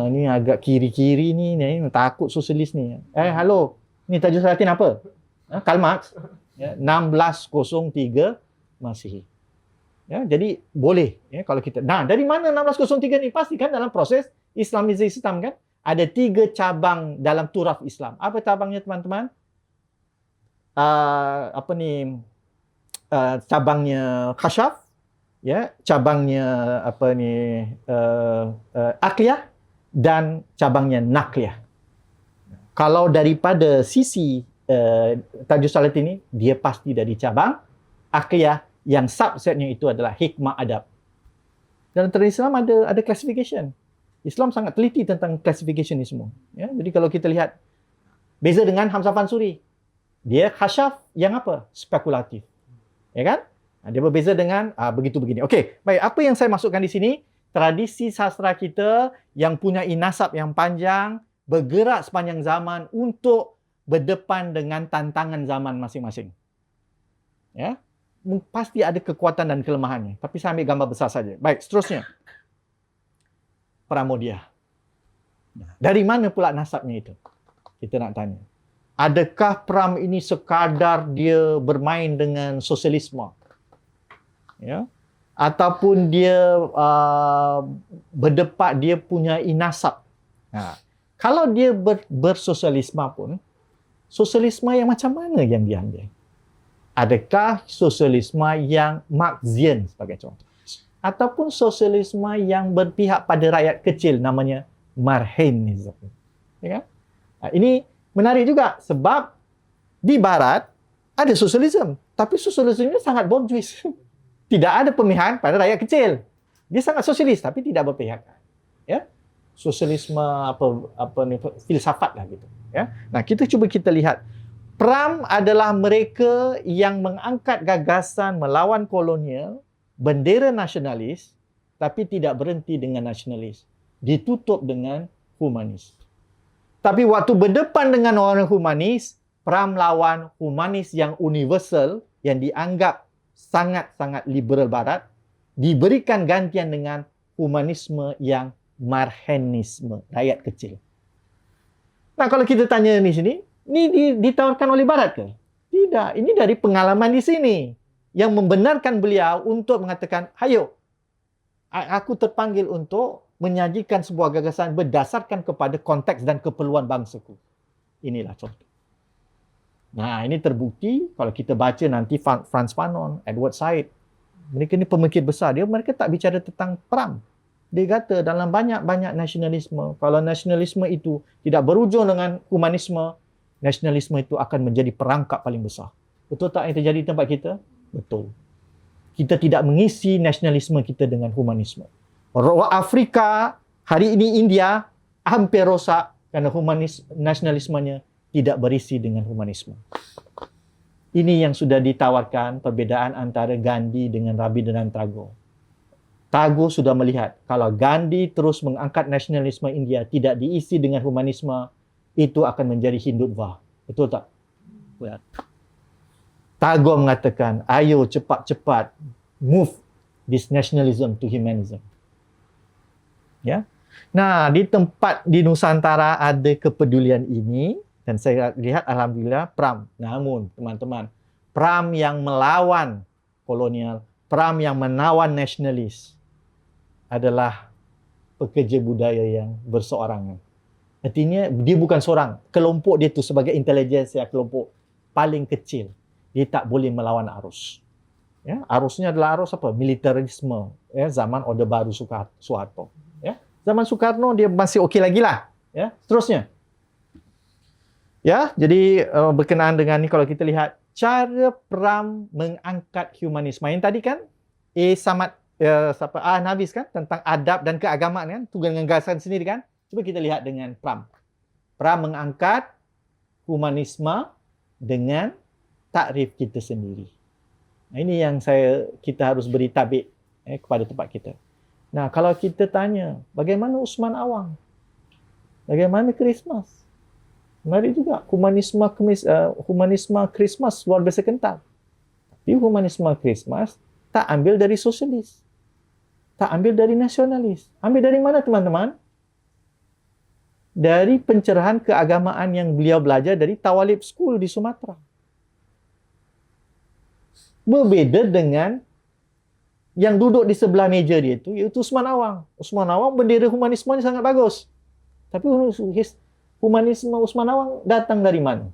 ni agak kiri-kiri ni takut sosialis ni. Halo. Ni Tajus Salatin apa? Karl Marx. Ya, 1603 Masihi. Ya, jadi boleh ya, kalau kita. Nah, dari mana 1603 ni? Pastikan dalam proses Islamisasi Islam kan? Ada 3 cabang dalam turaf Islam. Apa cabangnya teman-teman? Cabangnya Khasyaf, ya, cabangnya Aqliyah dan cabangnya Naqliyah. Kalau daripada sisi Tajus Salatin ini, dia pasti dari cabang Aqliyah yang subsetnya itu adalah hikmah adab. Dalam tradisi Islam ada classification. Islam sangat teliti tentang classification ni semua. Ya, jadi kalau kita lihat, beza dengan Hamzah Fansuri. Dia khasyaf yang apa? Spekulatif. Ya kan? Dia berbeza dengan begitu begini. Okey, baik. Apa yang saya masukkan di sini? Tradisi sastra kita yang punya nasab yang panjang, bergerak sepanjang zaman untuk berdepan dengan tantangan zaman masing-masing. Ya, pasti ada kekuatan dan kelemahannya. Tapi saya ambil gambar besar saja. Baik, seterusnya. Pramodia. Dari mana pula nasabnya itu? Kita nak tanya. Adakah Pram ini sekadar dia bermain dengan sosialisme? Ya? Ataupun dia berdepan, dia punya nasab. Kalau dia bersosialisme pun, sosialisme yang macam mana yang diambil? Adakah sosialisme yang Marxian sebagai contoh? Ataupun sosialisme yang berpihak pada rakyat kecil, namanya Marxism. Ya kan? Ini menarik juga sebab di Barat ada sosialisme, tapi sosialisme sangat bourgeois. Tidak ada pemihakan pada rakyat kecil. Dia sangat sosialis tapi tidak berpihak. Ya? Sosialisme filsafat lah gitu. Ya. Nah, kita lihat. Pram adalah mereka yang mengangkat gagasan melawan kolonial, bendera nasionalis, tapi tidak berhenti dengan nasionalis. Ditutup dengan humanis. Tapi waktu berdepan dengan orang humanis, Pram lawan humanis yang universal, yang dianggap sangat-sangat liberal barat, diberikan gantian dengan humanisme yang Marxisme, rakyat kecil. Nah, kalau kita tanya di sini, ini ditawarkan oleh Barat ke? Tidak. Ini dari pengalaman di sini yang membenarkan beliau untuk mengatakan, "Hayo, aku terpanggil untuk menyajikan sebuah gagasan berdasarkan kepada konteks dan keperluan bangsaku." Inilah contoh. Nah, ini terbukti kalau kita baca nanti Frantz Fanon, Edward Said. Mereka ni pemikir besar. Mereka tak bicara tentang Pram. Dia kata dalam banyak-banyak nasionalisme, kalau nasionalisme itu tidak berujung dengan humanisme, nasionalisme itu akan menjadi perangkap paling besar. Betul tak yang terjadi di tempat kita? Betul. Kita tidak mengisi nasionalisme kita dengan humanisme. Afrika, hari ini India, hampir rosak kerana nasionalismenya tidak berisi dengan humanisme. Ini yang sudah ditawarkan perbezaan antara Gandhi dengan Rabindranath Tagore. Tagore sudah melihat kalau Gandhi terus mengangkat nasionalisme India tidak diisi dengan humanisme, itu akan menjadi Hindutva. Betul tak? Ya. Tagore mengatakan, ayo cepat-cepat move this nationalism to humanism. Ya. Nah, di tempat di Nusantara ada kepedulian ini dan saya lihat alhamdulillah PRAM. Namun teman-teman, PRAM yang melawan kolonial, PRAM yang menawan nasionalis adalah pekerja budaya yang berseorangan. Artinya dia bukan seorang, kelompok dia tu sebagai intelijensia kelompok paling kecil. Dia tak boleh melawan arus. Ya, arusnya adalah arus apa? Militarisme. Ya, zaman Orde Baru Soeharto. Ya, zaman Soekarno dia masih okey lagi lah. Ya, seterusnya. Ya, jadi berkenaan dengan ni kalau kita lihat cara PRAM mengangkat humanisme. Yang tadi kan Nafis kan tentang adab dan keagamaan kan, tu dengan gagasan sendiri kan. Cuba kita lihat dengan PRAM. PRAM mengangkat humanisme dengan takrif kita sendiri. Nah, ini yang kita harus beri tabik kepada tempat kita. Nah, kalau kita tanya, bagaimana Usman Awang? Bagaimana Christmas? Mari juga humanisme Christmas luar biasa kental. Tapi humanisme Christmas tak ambil dari sosialis. Tak ambil dari nasionalis. Ambil dari mana teman-teman? Dari pencerahan keagamaan yang beliau belajar dari Tawalib School di Sumatera. Berbeza dengan yang duduk di sebelah meja dia itu, iaitu Usman Awang. Usman Awang bendera humanisme sangat bagus. Tapi humanisme Usman Awang datang dari mana?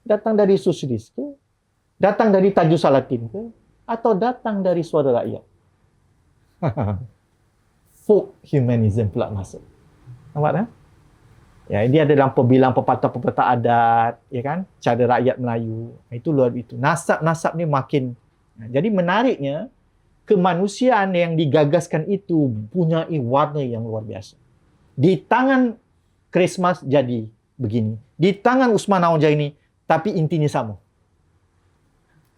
Datang dari sosialis ke? Datang dari Tajuh Salatin ke? Atau datang dari suara rakyat? Folk humanism pula masuk. Nampak tak? Ya, ini ada dalam pembilang pepatah-pepatah adat, ya kan? Cara rakyat Melayu. Itu luar itu. Nasab-nasab ni makin. Jadi menariknya, kemanusiaan yang digagaskan itu punya warna yang luar biasa. Di tangan Christmas jadi begini. Di tangan Usman Awang jadi ini, tapi intinya sama.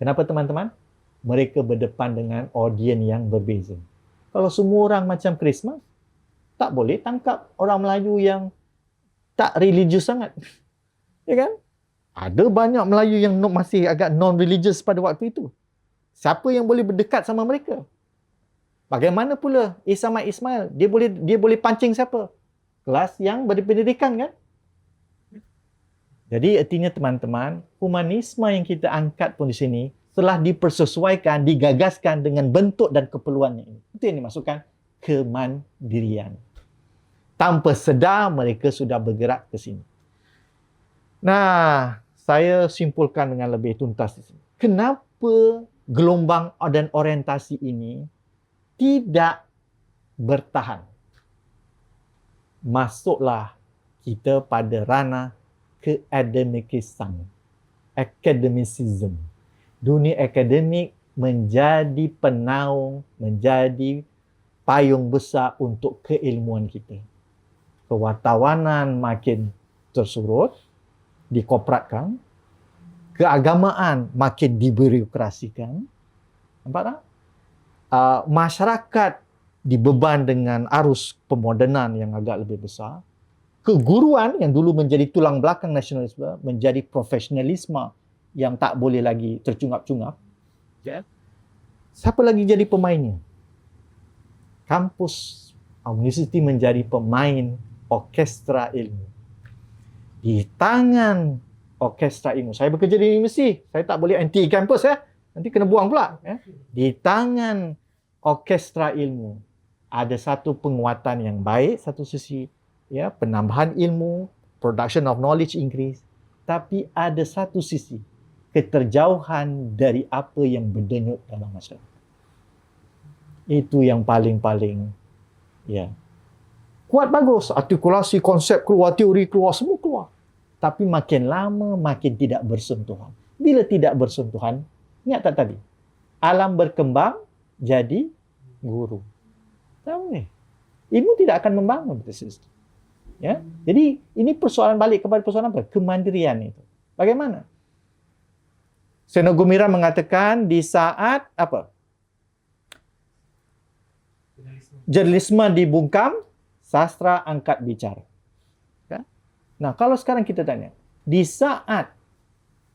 Kenapa teman-teman? Mereka berdepan dengan audien yang berbeza. Kalau semua orang macam Christmas, tak boleh tangkap orang Melayu yang tak religius sangat. Ya kan? Ada banyak Melayu yang masih agak non-religious pada waktu itu. Siapa yang boleh berdekat sama mereka? Bagaimana pula Samad Ismail? Dia boleh pancing siapa? Kelas yang berpendidikan kan? Jadi artinya teman-teman, humanisme yang kita angkat pun di sini telah dipersesuaikan, digagaskan dengan bentuk dan keperluannya ini. Itu yang dimaksudkan kemandirian. Tanpa sedar mereka sudah bergerak ke sini. Nah, saya simpulkan dengan lebih tuntas di sini. Kenapa gelombang dan orientasi ini tidak bertahan? Masuklah kita pada ranah keakademikisan, academicism. Dunia akademik menjadi penaung, menjadi payung besar untuk keilmuan kita. Kewartawanan makin tersurut, dikopratkan. Keagamaan makin dibirokrasikan. Nampak tak? Masyarakat dibeban dengan arus pemodenan yang agak lebih besar. Keguruan yang dulu menjadi tulang belakang nasionalisme menjadi profesionalisme yang tak boleh lagi tercungap-cungap. Siapa lagi jadi pemainnya? Kampus universiti menjadi pemain orkestra ilmu. Di tangan orkestra ilmu. Saya bekerja di universiti. Saya tak boleh anti kampus ya. Nanti kena buang pula. Ya. Di tangan orkestra ilmu ada satu penguatan yang baik satu sisi, ya, penambahan ilmu, production of knowledge increase. Tapi ada satu sisi keterjauhan dari apa yang berdenyut dalam masyarakat. Itu yang paling-paling ya. Kuat bagus, artikulasi, konsep keluar, teori keluar, semua keluar. Tapi makin lama makin tidak bersentuhan. Bila tidak bersentuhan, ingat tak tadi? Alam berkembang jadi guru. Tahu ni? Ilmu tidak akan membangun sistem. Ya. Jadi ini persoalan balik kepada persoalan apa? Kemandirian itu. Bagaimana? Seno Gumira mengatakan di saat apa? Jurnalisme dibungkam, sastra angkat bicara. Ya? Nah, kalau sekarang kita tanya, di saat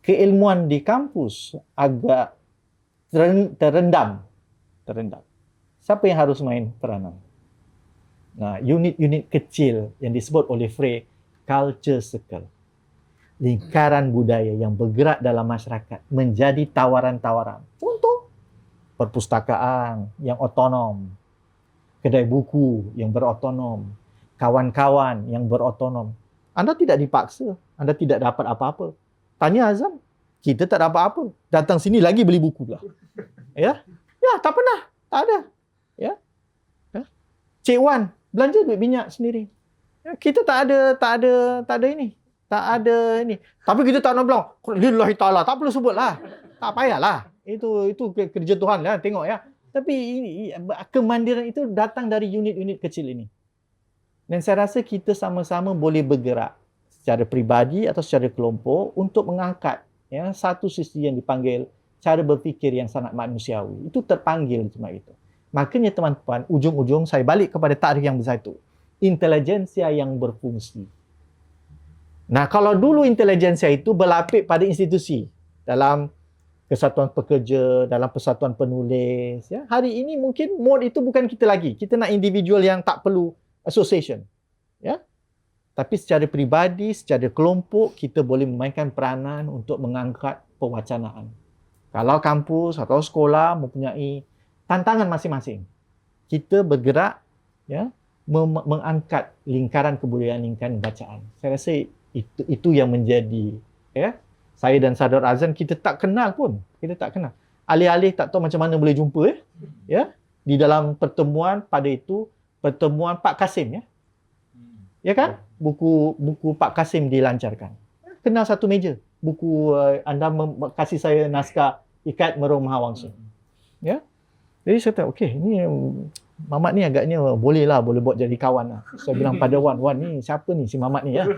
keilmuan di kampus agak terendam, siapa yang harus main peranan? Nah, unit-unit kecil yang disebut oleh Frey culture circle. Lingkaran budaya yang bergerak dalam masyarakat menjadi tawaran-tawaran untuk perpustakaan yang otonom, kedai buku yang berotonom, kawan-kawan yang berotonom. Anda tidak dipaksa, Anda tidak dapat apa-apa. Tanya Azam, kita tak dapat apa. Datang sini lagi beli buku pula. Ya? Ya, tak pernah. Tak ada. Ya? Cik Wan belanja duit minyak sendiri. Ya, kita tak ada ini. Tak ada ini. Tapi kita tak nak bilang, lillahi ta'ala. Tak perlu sebutlah. Tak payahlah. Itu kerja Tuhan lah. Tengok ya. Tapi kemandirian itu datang dari unit-unit kecil ini. Dan saya rasa kita sama-sama boleh bergerak secara peribadi atau secara kelompok untuk mengangkat ya, satu sisi yang dipanggil cara berfikir yang sangat manusiawi. Itu terpanggil cuma itu. Makanya teman-teman, ujung-ujung saya balik kepada takrif yang besar itu. Intelijensia yang berfungsi. Nah, kalau dulu intelijensia itu berlapik pada institusi. Dalam Kesatuan Pekerja, dalam Persatuan Penulis. Ya. Hari ini mungkin mode itu bukan kita lagi. Kita nak individual yang tak perlu association. Ya. Tapi secara peribadi, secara kelompok, kita boleh memainkan peranan untuk mengangkat pewacanaan. Kalau kampus atau sekolah mempunyai tantangan masing-masing, kita bergerak ya, mengangkat lingkaran kebudayaan, lingkaran bacaan. Saya rasa itu yang menjadi ya, saya dan Saudara Azan kita tak kenal pun. Kita tak kenal. Alih-alih tak tahu macam mana boleh jumpa ya. Di dalam pertemuan pada itu, pertemuan Pak Kasim ya. Ya kan? Buku Pak Kasim dilancarkan. Kenal satu meja. Buku anda kasih saya naskah Ikat Merom Mahawangsa. Ya. Jadi saya kata, okey, ni Mamat ni agaknya boleh buat jadi kawan lah. Saya bilang pada Wan ni siapa ni si Mamat ni ya.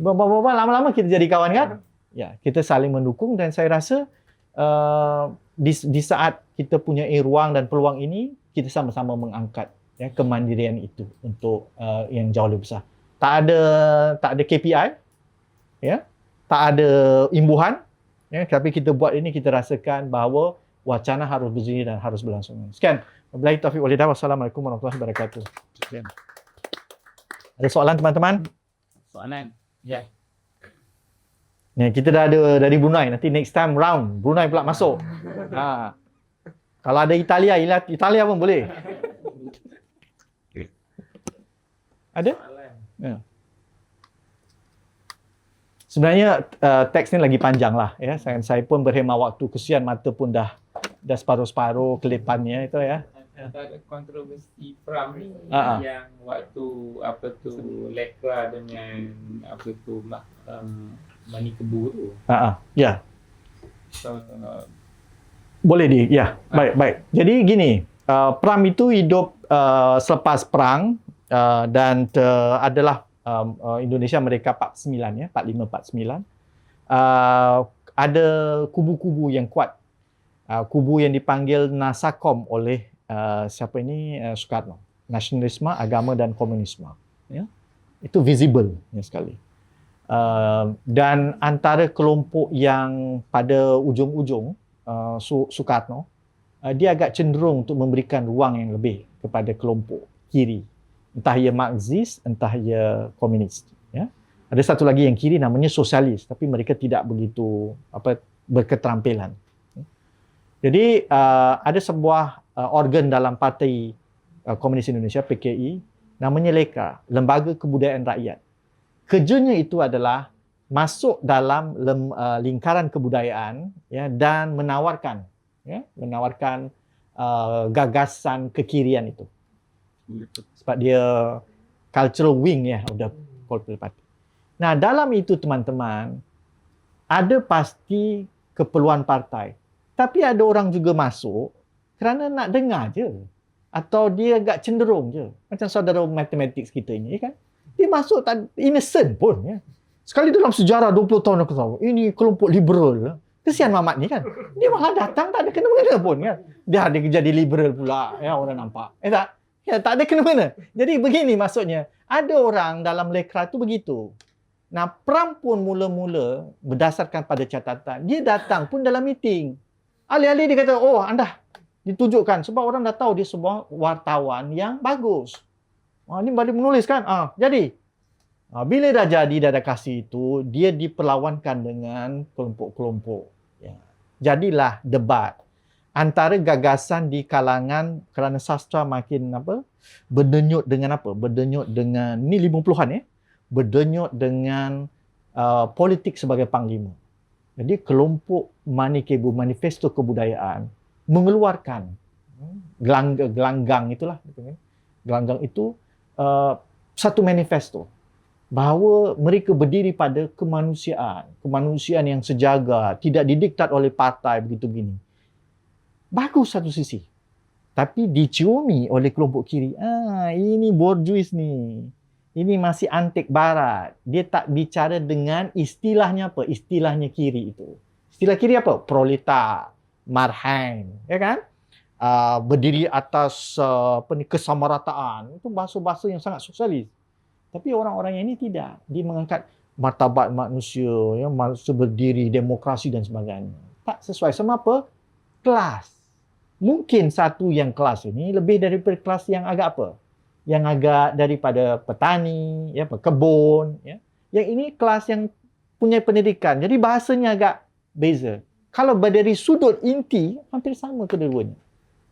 Lama-lama kita jadi kawan kan? Ya, kita saling mendukung dan saya rasa di saat kita punya ruang dan peluang ini, kita sama-sama mengangkat ya, kemandirian itu untuk yang jauh lebih besar. Tak ada KPI, ya, tak ada imbuhan, ya, tapi kita buat ini kita rasakan bahawa wacana harus berdiri dan harus berlangsung. Sekian. Wabillahi taufiq wal hidayah. Wassalamualaikum warahmatullahi wabarakatuh. Sekian. Ada soalan teman-teman? Soalan? Ya. Ni kita dah ada dari Brunei. Nanti next time round Brunei pula masuk. Kalau ada Italia pun boleh. Ada? Ya. Sebenarnya teks ni lagi panjang lah ya. Saya pun berhemah waktu, kesian mata pun dah separuh-separuh kelipannya itu ya. Antara kontroversi Pram ni yang waktu Lekra dengan Mani Kebu tu. Ya. So, boleh ya. Baik. Jadi gini, Pram itu hidup selepas perang dan adalah Indonesia Merdeka 49 ya, 45-49. Ada kubu-kubu yang kuat. Kubu yang dipanggil Nasakom oleh siapa ini? Soekarno. Nasionalisme, agama dan komunisme. Ya. Itu visible ya, sekali. Dan antara kelompok yang pada ujung-ujung Soekarno, dia agak cenderung untuk memberikan ruang yang lebih kepada kelompok kiri. Entah ia Marxis, entah ia komunis. Ya. Ada satu lagi yang kiri namanya sosialis, tapi mereka tidak begitu berketerampilan. Jadi ada sebuah organ dalam Parti Komunis Indonesia PKI namanya LEKA, Lembaga Kebudayaan Rakyat. Kerjanya itu adalah masuk dalam lingkaran kebudayaan ya, dan menawarkan gagasan kekirian itu. Sebab dia cultural wing ya of the political party. Nah, dalam itu teman-teman ada pasti keperluan partai. Tapi ada orang juga masuk kerana nak dengar je. Atau dia agak cenderung je. Macam saudara matematik kita ini kan. Dia masuk tak innocent pun. Ya. Sekali dalam sejarah 20 tahun aku tahu, ini kelompok liberal. Kesian Mamat ni kan. Dia malah datang tak ada kena-mena pun kan. Dia ada jadi liberal pula. Ya, orang nampak. Tak? Ya, tak ada kena-mena. Jadi begini maksudnya. Ada orang dalam lekra tu begitu. Nah, Pram pun mula-mula berdasarkan pada catatan. Dia datang pun dalam meeting. Alih-alih dia kata, oh anda ditunjukkan. Sebab orang dah tahu dia sebuah wartawan yang bagus. Ini baru menulis kan. Jadi. Bila dah jadi, dah ada kasih itu, dia diperlawankan dengan kelompok-kelompok. Ya. Jadilah debat antara gagasan di kalangan kerana sastra makin berdenyut dengan berdenyut dengan ni 50-an berdenyut dengan politik sebagai panglima. Jadi kelompok Manikebu Manifesto Kebudayaan mengeluarkan gelanggang itulah, gelanggang itu satu manifesto bahawa mereka berdiri pada kemanusiaan yang sejaga, tidak didiktat oleh partai begitu begini. Bagus satu sisi. Tapi diciumi oleh kelompok kiri. Ini borjuis ni. Ini masih antik barat. Dia tak bicara dengan istilahnya apa? Istilahnya kiri itu. Istilah kiri apa? Proletar, marhain, ya kan? Berdiri atas kesamarataan. Itu bahasa-bahasa yang sangat sosialis. Tapi orang-orang yang ini tidak. Dia mengangkat martabat manusia, ya, manusia berdiri, demokrasi dan sebagainya. Tak sesuai sama apa? Kelas. Mungkin satu yang kelas ini lebih daripada kelas yang agak apa? Yang agak daripada petani, ya, pekebun. Ya. Yang ini kelas yang punya pendidikan. Jadi bahasanya agak beza. Kalau dari sudut inti, hampir sama kedua-duanya.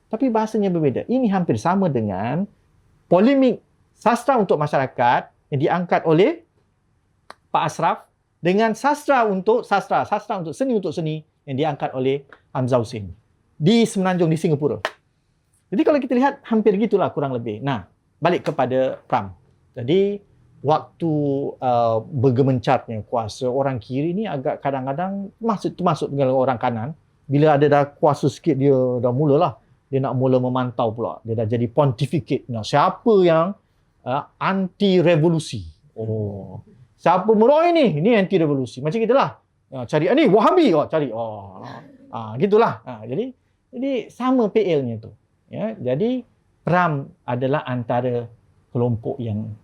Tapi bahasanya berbeza. Ini hampir sama dengan polemik sastra untuk masyarakat yang diangkat oleh Pak Ashraf dengan sastra untuk seni yang diangkat oleh Hamzah Hussein di Semenanjung di Singapura. Jadi kalau kita lihat hampir gitulah kurang lebih. Nah, balik kepada Pram. Jadi waktu bergemencarnya kuasa orang kiri ni agak kadang-kadang termasuk dengan orang kanan. Bila ada dah kuasa sikit dia dah mulalah. Dia nak mula memantau pula. Dia dah jadi pontificate. Nah, siapa yang anti revolusi. Siapa meroi ni? Ini anti revolusi. Macam gitulah. Cari ni Wahabi, cari. Gitulah. Jadi sama PL-nya tu. Ya, jadi Pram adalah antara kelompok yang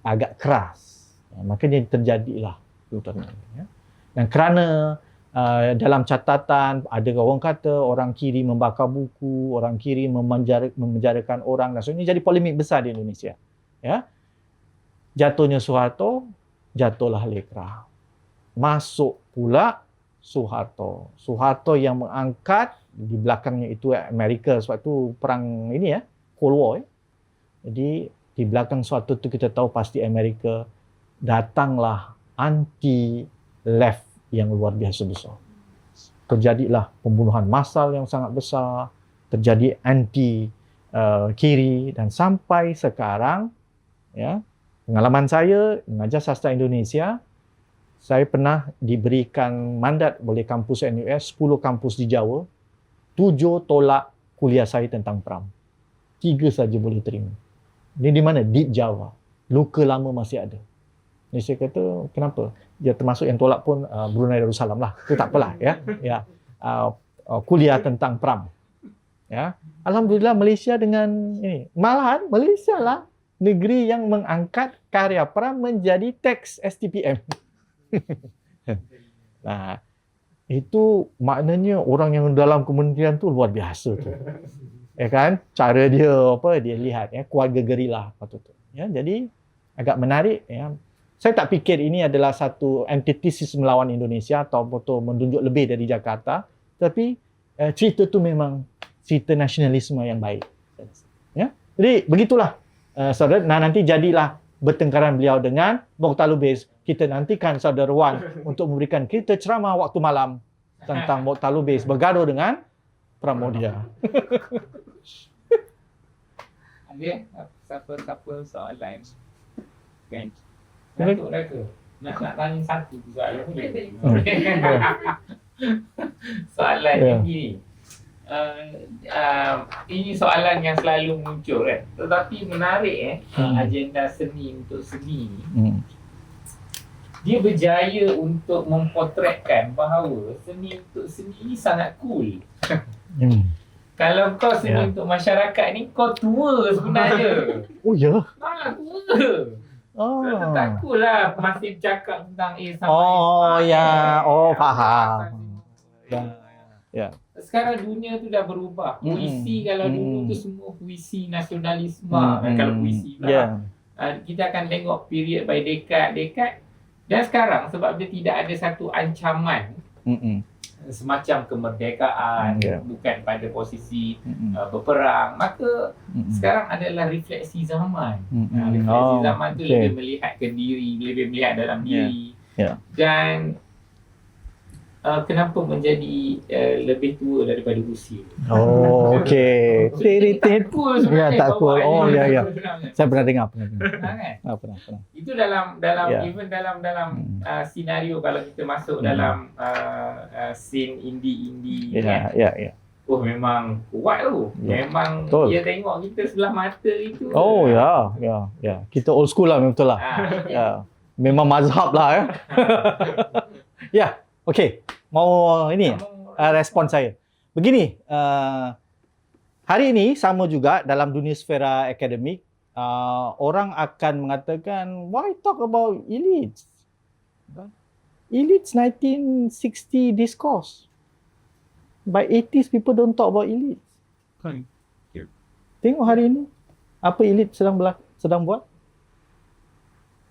agak keras. Makanya terjadilah Lutheran. Ya. Dan kerana dalam catatan ada orang kata orang kiri membakar buku, orang kiri memenjarakan orang, dan sebagainya, jadi polemik besar di Indonesia. Ya. Jatuhnya Soeharto, jatuhlah lekra. Masuk pula Soeharto. Soeharto yang mengangkat di belakangnya itu Amerika sebab tu perang ini ya, Cold War. Jadi di belakang suatu tu kita tahu pasti Amerika, datanglah anti left yang luar biasa besar. Terjadilah pembunuhan massal yang sangat besar, terjadi anti kiri, dan sampai sekarang ya, pengalaman saya mengajar sastra Indonesia, saya pernah diberikan mandat oleh kampus NUS 10 kampus di Jawa, 7 tolak kuliah saya tentang Pram. 3 saja boleh terima. Ini di mana? Di Jawa. Luka lama masih ada. Jadi saya kata, kenapa? Dia termasuk yang tolak pun Brunei Darussalam lah. Itu tak apalah ya. Ya. Kuliah tentang Pram. Ya. Alhamdulillah Malaysia dengan ini. Malahan Malaysia lah negeri yang mengangkat karya Pram menjadi teks STPM. Nah, itu maknanya orang yang dalam kementerian tu luar biasa tu. Ya kan? Cara dia dia lihat ya, keluarga gerila patut tu. Ya, jadi agak menarik ya. Saya tak fikir ini adalah satu antitesis melawan Indonesia atau menunjuk lebih dari Jakarta, tapi cerita tu memang cerita nasionalisme yang baik. Ya. Jadi begitulah saudara. Nah, nanti jadilah bertengkaran beliau dengan Mokhtar Lubis. Kita nantikan saudara Wan untuk memberikan kita ceramah waktu malam tentang Mokhtar Lubis bergaduh dengan Pramodia. Ada siapa soalan? Kan? Satu ke? Nak tanya satu soalan ni. Soalan yang gini. ini soalan yang selalu muncul kan. Tetapi menarik agenda seni untuk seni ni. Dia berjaya untuk mempotretkan bahawa seni untuk seni ni sangat cool. Kalau kau seni untuk masyarakat ni, kau tua sebenarnya. Oh ya. Tua. Kau tak cool lah masih bercakap tentang sama Oh ya. Oh faham. Ya. Sekarang dunia tu dah berubah. Puisi kalau dulu tu semua puisi nasionalisme. Kalau puisi lah. Kita akan tengok period by decade. Dan sekarang sebab dia tidak ada satu ancaman semacam kemerdekaan, bukan pada posisi berperang, maka sekarang adalah refleksi zaman. Refleksi zaman tu lebih melihat ke diri, lebih melihat dalam diri. Dan kenapa menjadi lebih tua daripada usia? Oh, okey. Tak cool sebenarnya. Tak cool. Oh, ya. Saya pernah dengar. Pernah. Itu dalam even dalam senario kalau kita masuk dalam scene indie kan. Ya. Oh memang kuat tu. Memang dia tengok kita sebelah mata itu. Oh ya. Kita old school lah betul lah. Ya. Memang mazhab lah ya. Ya. Okey. Mau ini respon saya. Begini, hari ini sama juga dalam dunia sfera akademik, orang akan mengatakan, why talk about elites? Elites 1960 discourse. By 80s, people don't talk about elites. Tengok hari ini, apa elit sedang buat?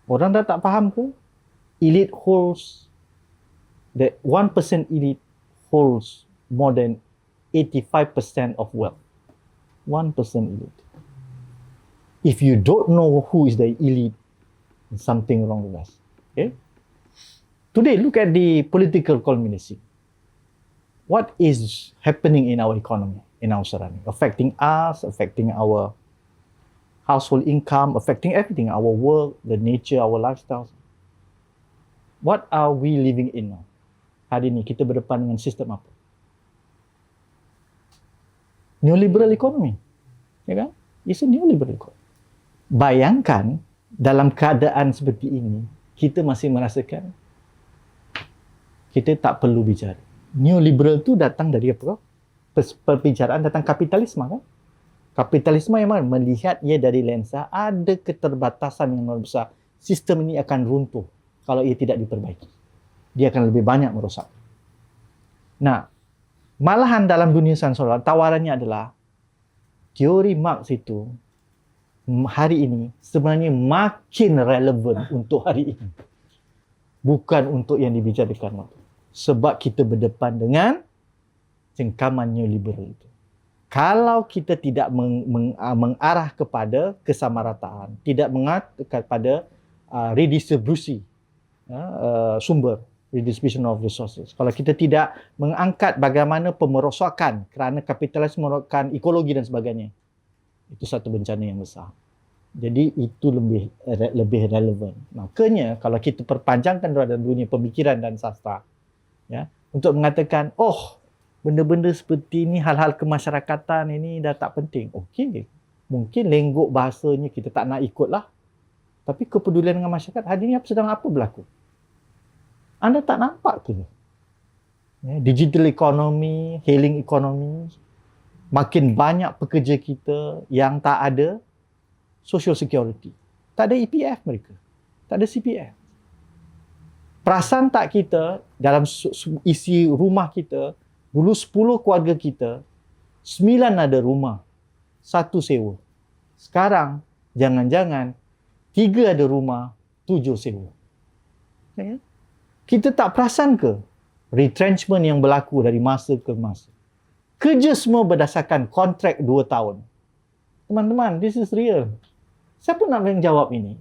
Orang dah tak faham ke? Elite holds that 1% elite holds more than 85% of wealth. 1% elite. If you don't know who is the elite, there's something wrong with us. Okay? Today, look at the political culmination. What is happening in our economy, in our surrounding, affecting us, affecting our household income, affecting everything, our work, the nature, our lifestyles. What are we living in now? Hari ini kita berdepan dengan sistem apa? Neoliberal economy. Ya kan? It's a neoliberal economy. Bayangkan dalam keadaan seperti ini, kita masih merasakan kita tak perlu bicara. Neoliberal tu datang dari apa? Perbicaraan tentang kapitalisme kan? Kapitalisme yang mana? Melihat ia dari lensa ada keterbatasan yang luar besar. Sistem ini akan runtuh kalau ia tidak diperbaiki. Dia akan lebih banyak merosak. Nah, malahan dalam dunia sains tawarannya adalah teori Marx itu hari ini sebenarnya makin relevan untuk hari ini. Bukan untuk yang dibicarakan waktu. Sebab kita berdepan dengan cengkaman neoliberal itu. Kalau kita tidak mengarah kepada kesamarataan, tidak mengarah kepada redistribusi sumber, redistribution of resources. Kalau kita tidak mengangkat bagaimana pemerosakan kerana kapitalisme merosakan ekologi dan sebagainya, itu satu bencana yang besar. Jadi itu lebih relevan. Makanya kalau kita perpanjangkan dalam dunia pemikiran dan sastra, ya, untuk mengatakan, oh, benda-benda seperti ini, hal-hal kemasyarakatan ini dah tak penting. Okey, mungkin lenggok bahasanya kita tak nak ikutlah. Tapi kepedulian dengan masyarakat, hari ini sedang apa berlaku? Anda tak nampak ke? Ya, digital economy, hailing economy, makin banyak pekerja kita yang tak ada social security. Tak ada EPF mereka. Tak ada CPF. Perasan tak kita dalam isi rumah kita, dulu 10 keluarga kita, 9 ada rumah, 1 sewa. Sekarang, jangan-jangan 3 ada rumah, 7 sewa. Ya? Kita tak perasan ke retrenchment yang berlaku dari masa ke masa? Kerja semua berdasarkan kontrak 2 tahun. Teman-teman, this is real. Siapa nak menjawab ini?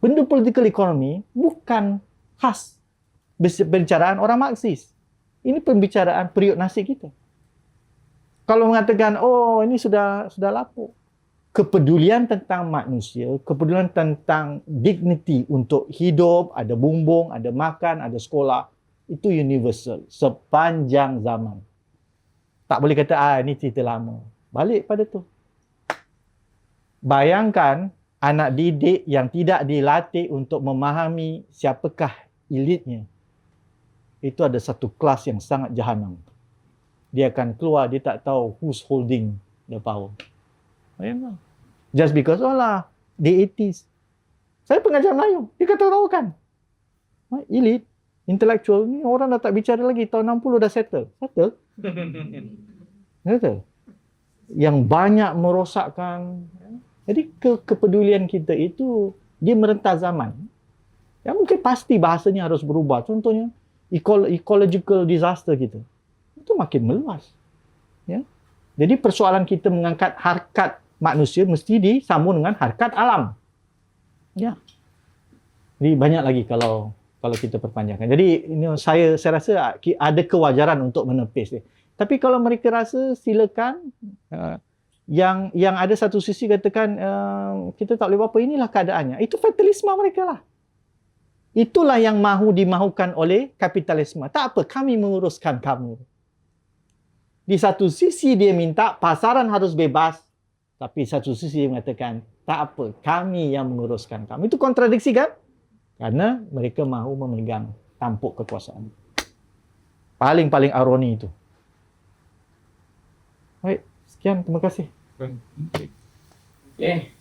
Benda political economy bukan khas pembicaraan orang Marxis. Ini pembicaraan period nasib kita. Kalau mengatakan, oh ini sudah lapuk. Kepedulian tentang manusia, kepedulian tentang dignity untuk hidup, ada bumbung, ada makan, ada sekolah, itu universal sepanjang zaman. Tak boleh kata, ini cerita lama. Balik pada tu. Bayangkan anak didik yang tidak dilatih untuk memahami siapakah elitnya. Itu ada satu kelas yang sangat jahanam. Dia akan keluar, dia tak tahu who's holding the power. Bayangkan. Just because, the 80s. Saya pengajar Melayu. Dia kata tahu kan. Elit, intellectual, ni orang dah tak bicara lagi. Tahun 60 dah settle. Settle. Yang banyak merosakkan. Jadi kepedulian kita itu, dia merentas zaman. Ya, mungkin pasti bahasanya harus berubah. Contohnya, ecological disaster kita. Itu makin meluas. Ya. Jadi persoalan kita mengangkat harkat manusia mesti disambung dengan harkat alam. Ya. Jadi banyak lagi kalau kita perpanjangkan. Jadi saya rasa ada kewajaran untuk menepis dia. Tapi kalau mereka rasa, silakan. Yang ada satu sisi katakan kita tak boleh buat apa, inilah keadaannya. Itu fatalisme mereka lah. Itulah yang dimahukan oleh kapitalisme. Tak apa, kami menguruskan kamu. Di satu sisi dia minta pasaran harus bebas. Tapi satu sisi dia mengatakan, tak apa, kami yang menguruskan kamu. Itu kontradiksi kan? Karena mereka mahu memegang tampuk kekuasaan. Paling ironi itu. Baik, sekian. Terima kasih. Okay.